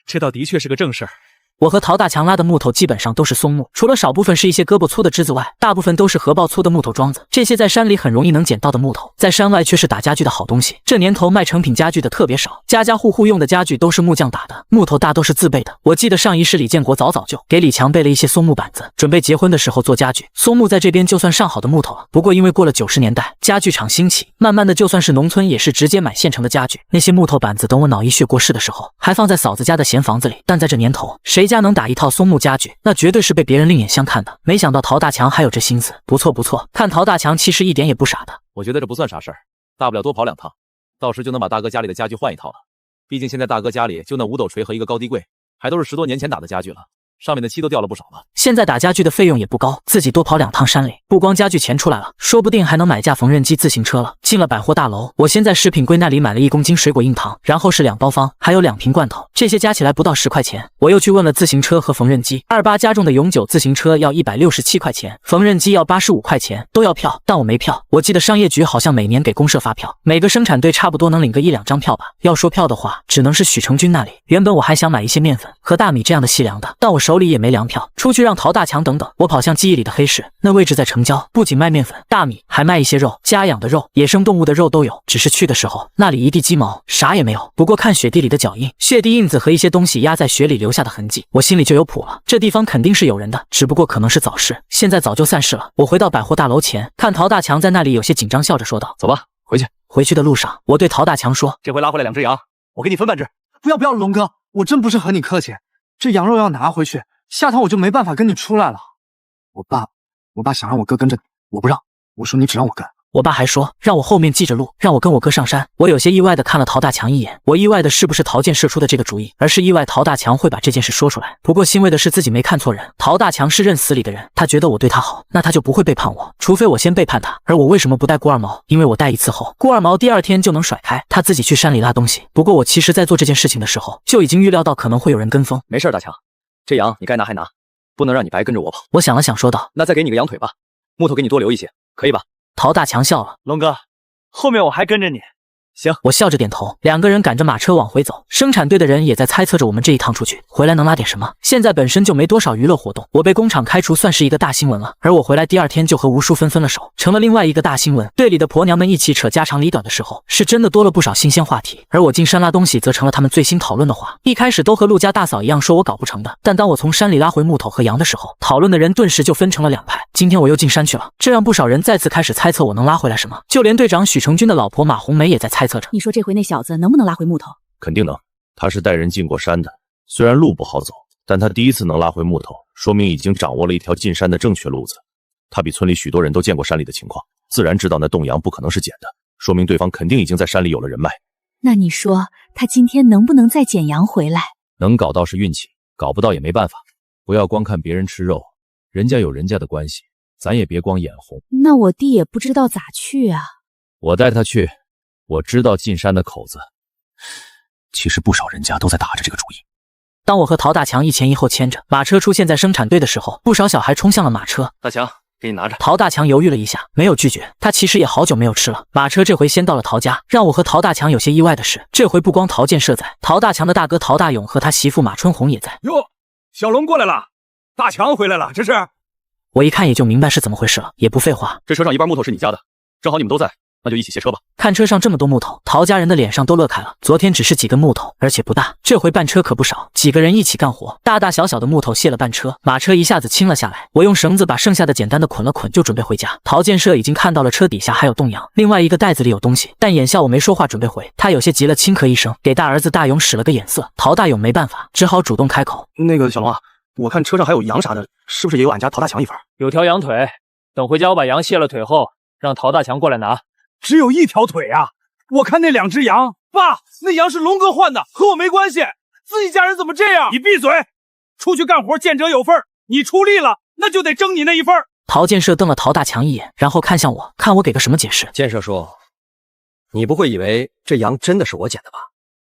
这倒的确是个正事儿。我和陶大强拉的木头基本上都是松木，除了少部分是一些胳膊粗的枝子外，大部分都是核爆粗的木头桩子。这些在山里很容易能捡到的木头，在山外却是打家具的好东西。这年头卖成品家具的特别少，家家户户用的家具都是木匠打的，木头大都是自备的。我记得上一世李建国早就给李强备了一些松木板子，准备结婚的时候做家具。松木在这边就算上好的木头了，不过因为过了90年代，家具厂兴起，慢慢的就算是农村也是直接买现成的家具。那些木头板子等我脑溢血过世的时候，还放在嫂子家的闲房子里。但在这年头，谁家能打一套松木家具，那绝对是被别人另眼相看的。没想到陶大强还有这心思，不错不错，看陶大强其实一点也不傻的。我觉得这不算啥事儿，大不了多跑2趟，到时就能把大哥家里的家具换一套了。毕竟现在大哥家里就那5斗锤和一个高低柜，还都是10多年前打的家具了，上面的漆都掉了不少了。现在打家具的费用也不高，自己多跑2趟山里，不光家具钱出来了，说不定还能买架缝纫机自行车了。进了百货大楼，我先在食品柜那里买了1公斤水果硬糖，然后是2包方，还有2瓶罐头，这些加起来不到10块钱。我又去问了自行车和缝纫机，28加重的永久自行车要167块钱，缝纫机要85块钱，都要票，但我没票。我记得商业局好像每年给公社发票，每个生产队差不多能领个1-2张票吧。要说票的话，只能是许成军那里。原本我还想买一些面粉和大米这样的细粮的，但我手里也没粮票。出去让陶大强等等，我跑向记忆里的黑市，那位置在城郊，不仅卖面粉、大米，还卖一些肉，家养的肉、野生动物的肉都有。只是去的时候，那里一地鸡毛，啥也没有。不过看雪地里的脚印、血滴印子和一些东西压在雪里留下的痕迹，我心里就有谱了。这地方肯定是有人的，只不过可能是早市，现在早就散市了。我回到百货大楼前，看陶大强在那里有些紧张，笑着说道：“走吧，回去。”回去的路上，我对陶大强说：“这回拉回来2只羊，我给你分半只。”不要，龙哥，我真不是和你客气，这羊肉要拿回去，下趟我就没办法跟你出来了。我爸想让我哥跟着你，我不让，我说你只让我跟。我爸还说让我后面记着路，让我跟我哥上山。我有些意外的看了陶大强一眼，我意外的是不是陶建设出的这个主意，而是意外陶大强会把这件事说出来。不过欣慰的是自己没看错人，陶大强是认死理的人，他觉得我对他好，那他就不会背叛我，除非我先背叛他。而我为什么不带顾二毛？因为我带一次后，顾二毛第2天就能甩开，他自己去山里拉东西。不过我其实在做这件事情的时候，就已经预料到可能会有人跟风。没事，大强，这羊你该拿还拿，不能让你白跟着我跑。我想了想说道：“那再给你个羊腿吧，木头给你多留一些，可以吧？”陶大强笑了：“龙哥，后面我还跟着你。”行，我笑着点头。2个人赶着马车往回走，生产队的人也在猜测着我们这一趟出去回来能拉点什么。现在本身就没多少娱乐活动，我被工厂开除算是一个大新闻了。而我回来第2天就和吴叔分了手，成了另外一个大新闻。队里的婆娘们一起扯家长里短的时候，是真的多了不少新鲜话题。而我进山拉东西，则成了他们最新讨论的话。一开始都和陆家大嫂一样说我搞不成的，但当我从山里拉回木头和羊的时候，讨论的人顿时就分成了2派。今天我又进山去了，这让不少人再次开始猜测我能拉回来什么。就连队长许成军的老婆马红梅也在猜测着。你说这回那小子能不能拉回木头？肯定能，他是带人进过山的，虽然路不好走，但他第一次能拉回木头，说明已经掌握了一条进山的正确路子。他比村里许多人都见过山里的情况，自然知道那冻羊不可能是捡的，说明对方肯定已经在山里有了人脉。那你说他今天能不能再捡羊回来？能搞到是运气，搞不到也没办法。不要光看别人吃肉，人家有人家的关系，咱也别光眼红。那我弟也不知道咋去啊。我带他去，我知道进山的口子。其实不少人家都在打着这个主意，当我和陶大强一前一后牵着马车出现在生产队的时候，不少小孩冲向了马车。大强，给你拿着。陶大强犹豫了一下，没有拒绝。他其实也好久没有吃了。马车这回先到了陶家，让我和陶大强有些意外的是，这回不光陶建设在，陶大强的大哥陶大勇和他媳妇马春红也在。哟，小龙过来了，大强回来了，这是？我一看也就明白是怎么回事了，也不废话。这车上一半木头是你家的，正好你们都在，那就一起卸车吧。看车上这么多木头，陶家人的脸上都乐开了。昨天只是几根木头，而且不大，这回半车可不少，几个人一起干活，大大小小的木头卸了半车，马车一下子轻了下来。我用绳子把剩下的简单的捆了捆，就准备回家。陶建设已经看到了车底下还有洞阳，另外一个袋子里有东西，但眼下我没说话准备回，他有些急了，轻咳一声，给大儿子大勇使了个眼色。陶大勇没办法，只好主动开口：那个小龙啊，我看车上还有羊啥的，是不是也有俺家陶大强一份？有条羊腿，等回家我把羊卸了腿后，让陶大强过来拿。只有一条腿啊！我看那2只羊，爸，那羊是龙哥换的，和我没关系。自己家人怎么这样？你闭嘴！出去干活见者有份，你出力了，那就得争你那一份。陶建设瞪了陶大强一眼，然后看向我，看我给个什么解释。建设叔，你不会以为这羊真的是我捡的吧？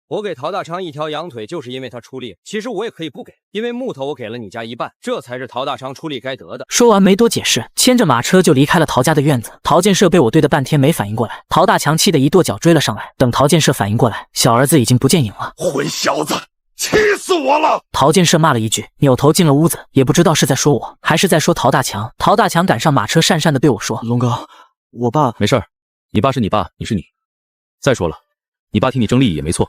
我给陶大强一条羊腿，就是因为他出力。其实我也可以不给，因为木头我给了你家一半，这才是陶大强出力该得的。说完没多解释，牵着马车就离开了陶家的院子。陶建设被我对的半天没反应过来，陶大强气得一跺脚追了上来。等陶建设反应过来，小儿子已经不见影了。混小子，气死我了！陶建设骂了一句，扭头进了屋子，也不知道是在说我，还是在说陶大强。陶大强赶上马车，讪讪地对我说：“龙哥，我爸没事儿，你爸是你爸，你是你。再说了，你爸替你争利益也没错。”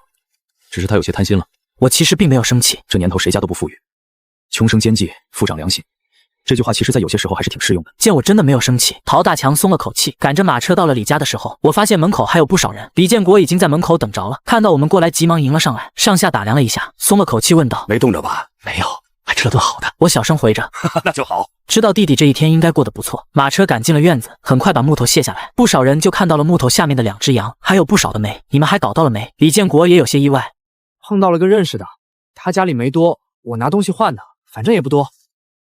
只是他有些贪心了。我其实并没有生气。这年头谁家都不富裕，穷生奸计，富长良心。这句话其实在有些时候还是挺适用的。见我真的没有生气，陶大强松了口气，赶着马车到了李家的时候，我发现门口还有不少人。李建国已经在门口等着了，看到我们过来，急忙迎了上来，上下打量了一下，松了口气问道：“没冻着吧？”“没有，还吃了顿好的。”我小声回着：“那就好。”知道弟弟这一天应该过得不错。马车赶进了院子，很快把木头卸下来，不少人就看到了木头下面的2只羊，还有不少的煤。你们还搞到了煤？李建国也有些意外。碰到了个认识的，他家里没多，我拿东西换的，反正也不多。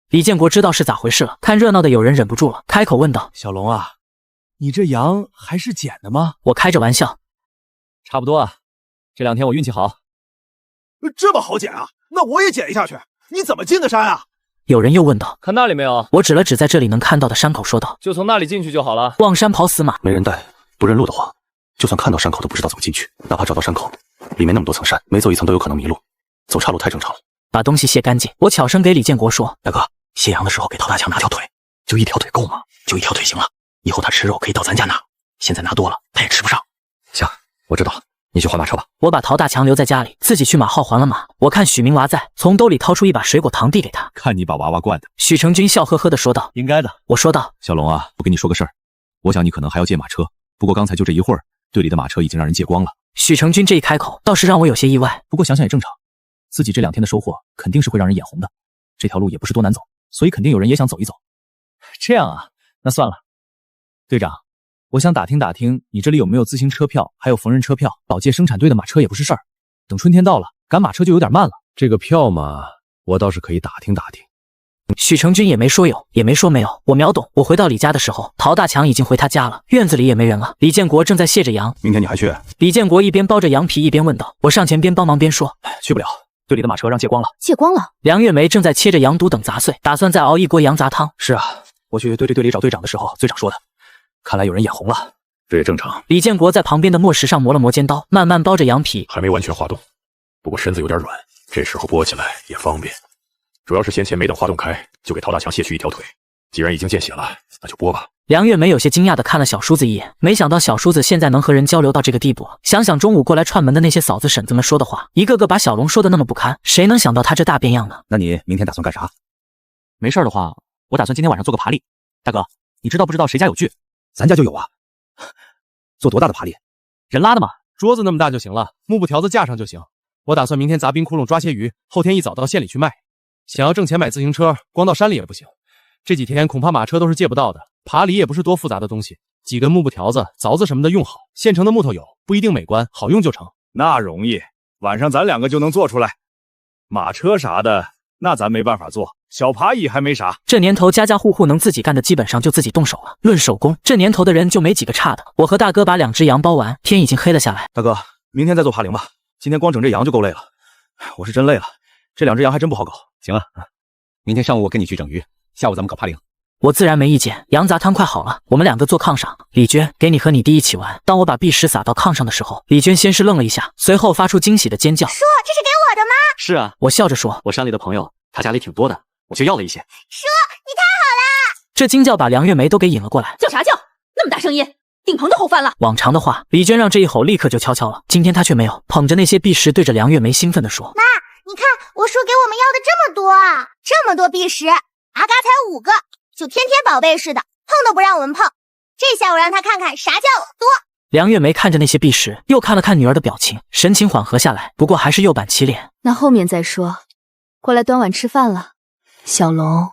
李建国知道是咋回事了，看热闹的有人忍不住了，开口问道：“小龙啊，你这羊还是捡的吗？”我开着玩笑：“差不多啊，这2天我运气好。”“这么好捡啊？那我也捡一下去。你怎么进的山啊？”有人又问道：“看那里没有？”我指了指在这里能看到的山口，说道：“就从那里进去就好了。”望山跑死马，没人带，不认路的话，就算看到山口都不知道怎么进去。哪怕找到山口，里面那么多层山，每走一层都有可能迷路，走岔路太正常了。把东西卸干净。我巧声给李建国说：“大哥，卸羊的时候给陶大强拿条腿，就一条腿够吗？就一条腿行了。以后他吃肉可以到咱家拿，现在拿多了他也吃不上。”行，我知道了，你去换马车吧。我把陶大强留在家里，自己去马号还了马。我看许明娃在，从兜里掏出一把水果糖递给他。看你把娃娃惯的。许成军笑呵呵地说道：“应该的。”我说道：“小龙啊，不跟你说个事儿，我想你可能还要借马车，不过刚才就这一会儿，队里的马车已经让人借光了。”许成军这一开口，倒是让我有些意外。不过想想也正常，自己这2天的收获肯定是会让人眼红的。这条路也不是多难走，所以肯定有人也想走一走。这样啊，那算了。队长，我想打听打听你这里有没有自行车票，还有缝纫车票。老借生产队的马车也不是事儿，等春天到了，赶马车就有点慢了。这个票嘛，我倒是可以打听打听。许成军也没说有，也没说没有，我秒懂。我回到李家的时候，陶大强已经回他家了，院子里也没人了。李建国正在卸着羊。明天你还去？李建国一边剥着羊皮一边问道。我上前边帮忙边说：“去不了，队里的马车让借光了。”借光了？梁月梅正在切着羊肚等杂碎，打算再熬一锅羊杂汤。是啊，我去队里找队长的时候，队长说的，看来有人眼红了。这也正常。李建国在旁边的磨石上磨了磨尖刀，慢慢剥着羊皮，还没完全化冻，不过身子有点软，这时候剥起来也方便。主要是先前没等化冻开，就给陶大强卸去一条腿，既然已经见血了，那就剥吧。梁月梅有些惊讶地看了小叔子一眼，没想到小叔子现在能和人交流到这个地步。想想中午过来串门的那些嫂子婶子们说的话，一个个把小龙说的那么不堪，谁能想到他这大变样呢？那你明天打算干啥？没事的话，我打算今天晚上做个爬犁。大哥，你知道不知道谁家有锯？咱家就有啊。做多大的爬犁？人拉的嘛，桌子那么大就行了，木布条子架上就行。我打算明天砸冰窟窿抓些鱼，后天一早到县里去卖。想要挣钱买自行车，光到山里也不行。这几天恐怕马车都是借不到的。爬犁也不是多复杂的东西，几根木布条子、凿子什么的用好，现成的木头有，不一定美观，好用就成。那容易，晚上咱2个就能做出来。马车啥的，那咱没办法做。小爬椅还没啥。这年头家家户户能自己干的基本上就自己动手了。论手工，这年头的人就没几个差的。我和大哥把2只羊包完，天已经黑了下来。大哥，明天再做爬犁吧，今天光整这羊就够累了。我是真累了，这两只羊还真不好搞。行啊，明天上午我跟你去整鱼，下午咱们搞爬岭。我自然没意见。羊杂汤快好了，我们两个坐炕上。李娟，给你和你弟一起玩。当我把碧石撒到炕上的时候，李娟先是愣了一下，随后发出惊喜的尖叫。叔，这是给我的吗？是啊，我笑着说，我山里的朋友，他家里挺多的，我就要了一些。叔，你太好了！这惊叫把梁月梅都给引了过来。叫啥叫？那么大声音，顶棚都吼翻了。往常的话，李娟让这一吼立刻就悄悄了，今天她却没有，捧着那些碧石对着梁月梅兴奋地说：妈，你看我叔给我们要的这么多啊，这么多碧石，阿嘎才5个，就天天宝贝似的，碰都不让我们碰。这下我让他看看啥叫多。梁月梅看着那些碧石，又看了看女儿的表情，神情缓和下来，不过还是又板起脸。那后面再说，过来端碗吃饭了。小龙，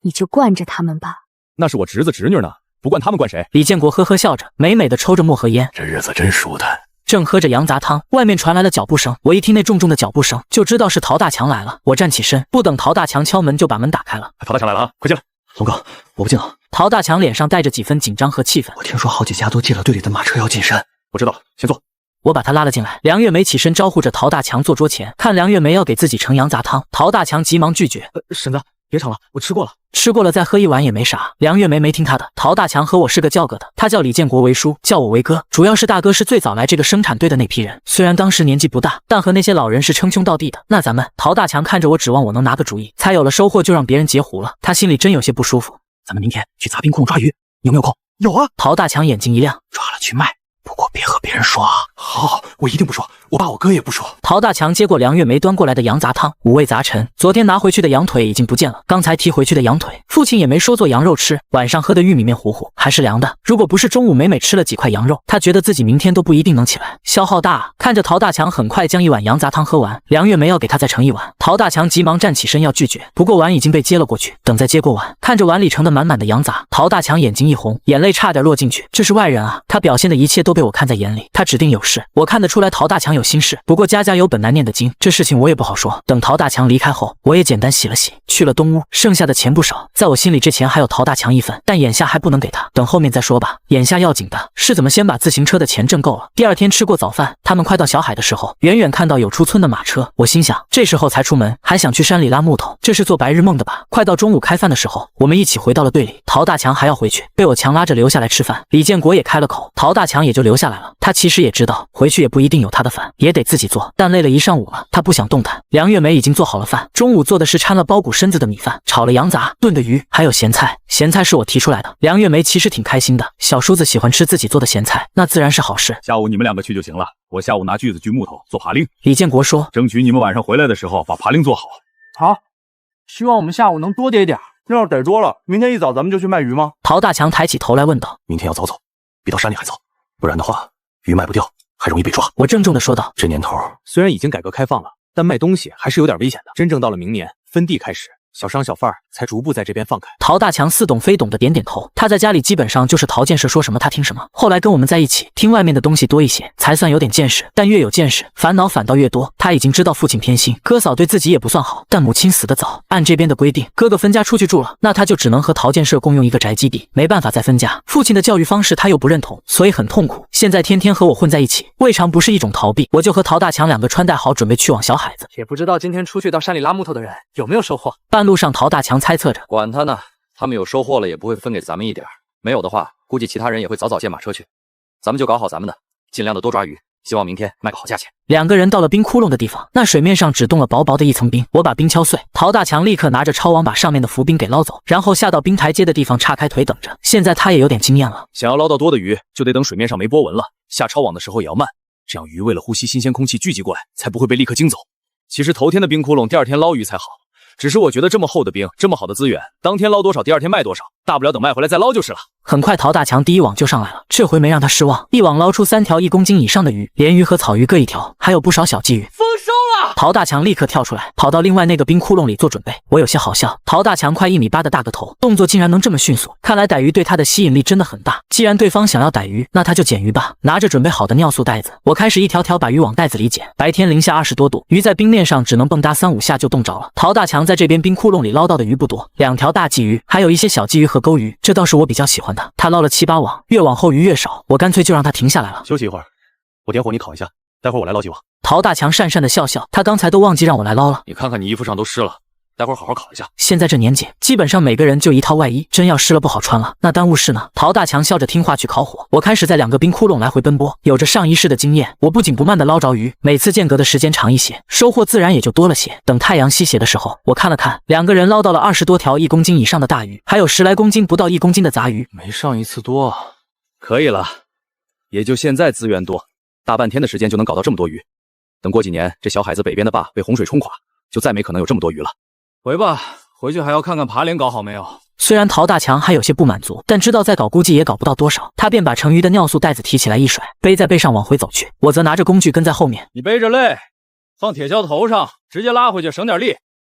你就惯着他们吧。那是我侄子侄女呢，不惯他们惯谁？李建国呵呵笑着，美美的抽着墨盒烟。这日子真舒坦。正喝着羊杂汤，外面传来了脚步声。我一听那重重的脚步声，就知道是陶大强来了。我站起身，不等陶大强敲门，就把门打开了。陶大强来了啊，快进来。龙哥，我不进了。陶大强脸上带着几分紧张和气愤。我听说好几家都借了队里的马车要进山。我知道了，先坐。我把他拉了进来。梁月梅起身招呼着陶大强坐桌前，看梁月梅要给自己盛羊杂汤，陶大强急忙拒绝。婶子，别盛了，我吃过了。吃过了再喝一碗也没啥。梁月梅没听他的。陶大强和我是个叫哥的，他叫李建国为叔，叫我为哥。主要是大哥是最早来这个生产队的那批人，虽然当时年纪不大，但和那些老人是称兄道弟的。那咱们，陶大强看着我，指望我能拿个主意，才有了收获就让别人截胡了，他心里真有些不舒服。咱们明天去杂冰窟窿抓鱼，你有没有空？有啊。陶大强眼睛一亮，抓了去卖。不过别和别人说啊！好，我一定不说，我爸我哥也不说。陶大强接过梁月梅端过来的羊杂汤，五味杂陈。昨天拿回去的羊腿已经不见了，刚才提回去的羊腿，父亲也没说做羊肉吃。晚上喝的玉米面糊糊还是凉的，如果不是中午美美吃了几块羊肉，他觉得自己明天都不一定能起来，消耗大啊。看着陶大强很快将一碗羊杂汤喝完，梁月梅要给他再盛一碗，陶大强急忙站起身要拒绝，不过碗已经被接了过去。等再接过碗，看着碗里盛的满满的羊杂，陶大强眼睛一红，眼泪差点落进去。这是外人啊，他表现的一切都被我看在眼里。他指定有事，我看得出来陶大强有心事。不过家家有本难念的经，这事情我也不好说。等陶大强离开后，我也简单洗了洗，去了东屋。剩下的钱不少，在我心里这钱还有陶大强一份，但眼下还不能给他，等后面再说吧。眼下要紧的是怎么先把自行车的钱挣够了。第二天吃过早饭，他们快到小海的时候，远远看到有出村的马车，我心想这时候才出门，还想去山里拉木头，这是做白日梦的吧？快到中午开饭的时候，我们一起回到了队里。陶大强还要回去，被我强拉着留下来吃饭。李建国也开了口，陶大强也就留下来了。他其实也知道回去也不一定有他的饭，也得自己做，但累了一上午了，他不想动弹。梁月梅已经做好了饭，中午做的是掺了包谷参子的米饭，炒了羊杂，炖的鱼，还有咸菜。咸菜是我提出来的。梁月梅其实挺开心的，小叔子喜欢吃自己做的咸菜，那自然是好事。下午你们两个去就行了，我下午拿锯子锯木头做爬令。李建国说，争取你们晚上回来的时候把爬令做好。好，希望我们下午能多逮点。要是逮多了，明天一早咱们就去卖鱼吗？陶大强抬起头来问道。明天要早走，比到山里还早，不然的话鱼卖不掉，还容易被抓。我郑重地说道。这年头虽然已经改革开放了，但卖东西还是有点危险的。真正到了明年分地开始，小商小贩才逐步在这边放开。陶大强似懂非懂的点点头。他在家里基本上就是陶建设说什么他听什么，后来跟我们在一起，听外面的东西多一些，才算有点见识。但越有见识，烦恼反倒越多。他已经知道父亲偏心，哥嫂对自己也不算好，但母亲死得早，按这边的规定，哥哥分家出去住了，那他就只能和陶建设共用一个宅基地，没办法再分家。父亲的教育方式他又不认同，所以很痛苦。现在天天和我混在一起，未尝不是一种逃避。我就和陶大强两个穿戴好，准备去往小海子。也不知道今天出去到山里拉木头的人有没有收获。半路上，陶大强猜测着，管他呢，他们有收获了也不会分给咱们一点，没有的话，估计其他人也会早早借马车去。咱们就搞好咱们的，尽量的多抓鱼，希望明天卖个好价钱。两个人到了冰窟窿的地方，那水面上只冻了薄薄的一层冰。我把冰敲碎，陶大强立刻拿着抄网把上面的浮冰给捞走，然后下到冰台阶的地方岔开腿等着。现在他也有点经验了，想要捞到多的鱼，就得等水面上没波纹了，下抄网的时候也要慢，这样鱼为了呼吸新鲜空气聚集过来，才不会被立刻惊走。其实头天的冰窟窿，第二天捞鱼才好。只是我觉得这么厚的冰，这么好的资源，当天捞多少，第二天卖多少，大不了等卖回来再捞就是了。很快，陶大强第一网就上来了，这回没让他失望，一网捞出3条1公斤以上的鱼，鲢鱼和草鱼各1条，还有不少小鲫鱼。丰收了！陶大强立刻跳出来，跑到另外那个冰窟窿里做准备。我有些好笑，陶大强快1.8米的大个头，动作竟然能这么迅速，看来逮鱼对他的吸引力真的很大。既然对方想要逮鱼，那他就捡鱼吧。拿着准备好的尿素袋子，我开始一条条把鱼往袋子里捡。白天零下20多度，鱼在冰面上只能蹦跶3、5下就冻着了。陶大强在这边冰窟窿里捞到的鱼不多，2条大鲫鱼，还有一些小鲫鱼和钩鱼，这倒是我比较喜欢的。他捞了7、8网，越往后鱼越少，我干脆就让他停下来了。休息一会儿，我点火你烤一下。待会儿我来捞几网。陶大强讪讪的笑笑，他刚才都忘记让我来捞了。你看看你衣服上都湿了，待会儿好好烤一下。现在这年纪，基本上每个人就一套外衣，真要湿了不好穿了，那耽误事呢。陶大强笑着听话去烤火，我开始在2个冰窟窿来回奔波。有着上一世的经验，我不紧不慢的捞着鱼，每次间隔的时间长一些，收获自然也就多了些。等太阳西斜的时候，我看了看，2个人捞到了20多条1公斤以上的大鱼，还有10来公斤不到1公斤的杂鱼，没上一次多，可以了。也就现在资源多，大半天的时间就能搞到这么多鱼。等过几年，这小海子北边的坝被洪水冲垮，就再没可能有这么多鱼了。回吧，回去还要看看爬连搞好没有。虽然陶大强还有些不满足，但知道再搞估计也搞不到多少，他便把盛鱼的尿素袋子提起来一甩，背在背上往回走去。我则拿着工具跟在后面。你背着累，放铁锹头上，直接拉回去省点力，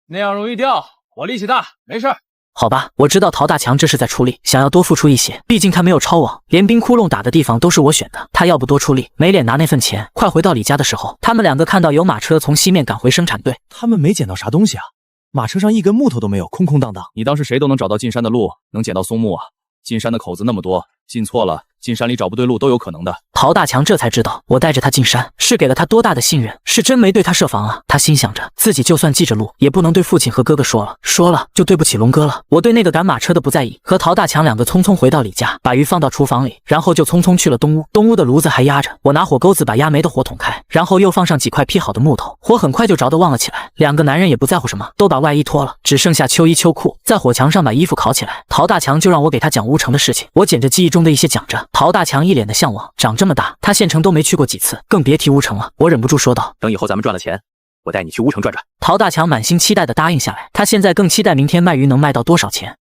那样容易掉。我力气大，没事。好吧，我知道陶大强这是在出力，想要多付出一些，毕竟他没有抄网，连冰窟窿打的地方都是我选的，他要不多出力，没脸拿那份钱。快回到李家的时候，他们2个看到有马车从西面赶回生产队，他们没捡到啥东西啊？马车上一根木头都没有，空空荡荡。你当是谁都能找到进山的路，能捡到松木啊？进山的口子那么多，进错了，进山里找不对路都有可能的。陶大强这才知道，我带着他进山是给了他多大的信任，是真没对他设防啊。他心想着，自己就算记着路，也不能对父亲和哥哥说了，说了就对不起龙哥了。我对那个赶马车的不在意，和陶大强2个匆匆回到李家，把鱼放到厨房里，然后就匆匆去了东屋。东屋的炉子还压着，我拿火钩子把压煤的火捅开，然后又放上几块劈好的木头，火很快就着得旺了起来。2个男人也不在乎什么，都把外衣脱了，只剩下秋衣秋裤，在火墙上把衣服烤起来。陶大强就让我给他讲乌城的事情，我捡着记忆中的一些讲着。陶大强一脸的向往，长这么大，他县城都没去过几次，更别提乌城了。我忍不住说道：“等以后咱们赚了钱，我带你去乌城转转。”陶大强满心期待的答应下来，他现在更期待明天卖鱼能卖到多少钱。